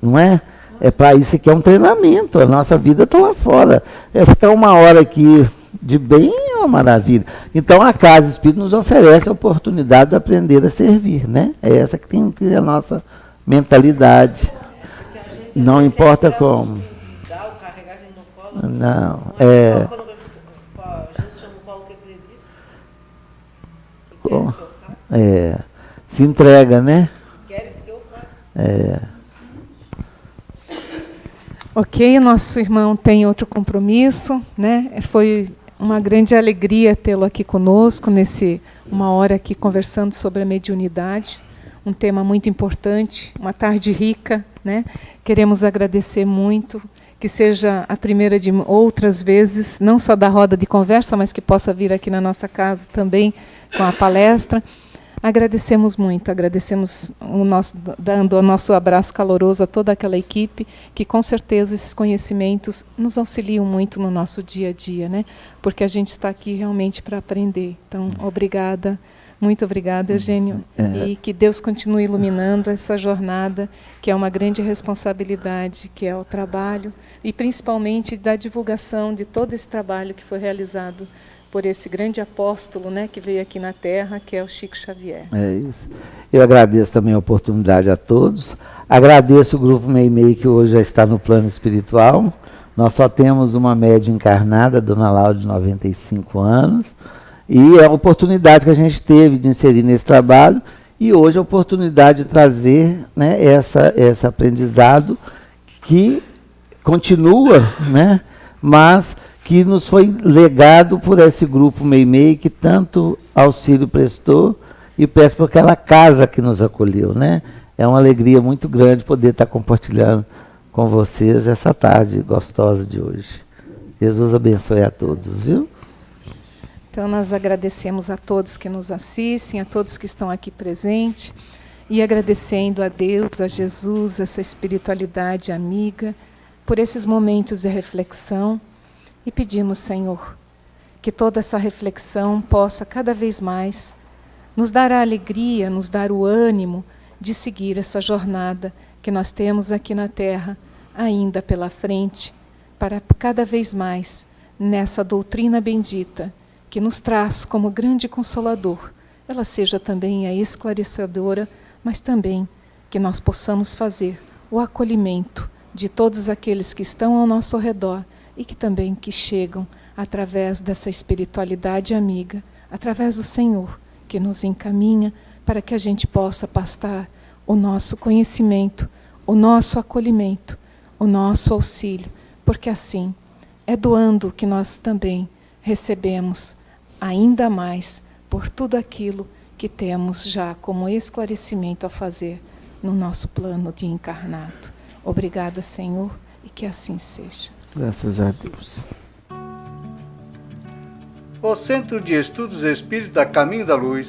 Não é? É para isso que é um treinamento. A nossa vida está lá fora. É ficar uma hora aqui de bem é uma maravilha. Então a Casa Espírita nos oferece a oportunidade de aprender a servir, né? É essa que tem que ter a nossa mentalidade. Não importa como. Não, se entrega, né? Queres que eu faça? Ok, nosso irmão tem outro compromisso, né? Foi uma grande alegria tê-lo aqui conosco, uma hora aqui conversando sobre a mediunidade, um tema muito importante, uma tarde rica, né? Queremos agradecer muito, que seja a primeira de outras vezes, não só da roda de conversa, mas que possa vir aqui na nossa casa também com a palestra. Agradecemos muito, dando o nosso abraço caloroso a toda aquela equipe, que com certeza esses conhecimentos nos auxiliam muito no nosso dia a dia, né? Porque a gente está aqui realmente para aprender. Então, obrigada, muito obrigada, Eugênio, e que Deus continue iluminando essa jornada, que é uma grande responsabilidade, que é o trabalho, e principalmente da divulgação de todo esse trabalho que foi realizado por esse grande apóstolo, né, que veio aqui na Terra, que é o Chico Xavier. É isso. Eu agradeço também a oportunidade a todos. Agradeço o Grupo Meimei, que hoje já está no plano espiritual. Nós só temos uma médium encarnada, Dona Laura, de 95 anos. E é a oportunidade que a gente teve de inserir nesse trabalho. E hoje a oportunidade de trazer, né, esse aprendizado que continua, né, mas que nos foi legado por esse grupo Meimei, que tanto auxílio prestou, e peço por aquela casa que nos acolheu, né? É uma alegria muito grande poder estar compartilhando com vocês essa tarde gostosa de hoje. Jesus abençoe a todos, viu? Então, nós agradecemos a todos que nos assistem, a todos que estão aqui presentes, e agradecendo a Deus, a Jesus, essa espiritualidade amiga, por esses momentos de reflexão. E pedimos, Senhor, que toda essa reflexão possa cada vez mais nos dar a alegria, nos dar o ânimo de seguir essa jornada que nós temos aqui na Terra, ainda pela frente, para cada vez mais, nessa doutrina bendita, que nos traz como grande consolador, ela seja também a esclarecedora, mas também que nós possamos fazer o acolhimento de todos aqueles que estão ao nosso redor, e que também que chegam através dessa espiritualidade amiga, através do Senhor, que nos encaminha para que a gente possa passar o nosso conhecimento, o nosso acolhimento, o nosso auxílio, porque assim é doando que nós também recebemos ainda mais por tudo aquilo que temos já como esclarecimento a fazer no nosso plano de encarnado. Obrigada, Senhor, e que assim seja. Graças a Deus. O Centro de Estudos Espírita Caminho da Luz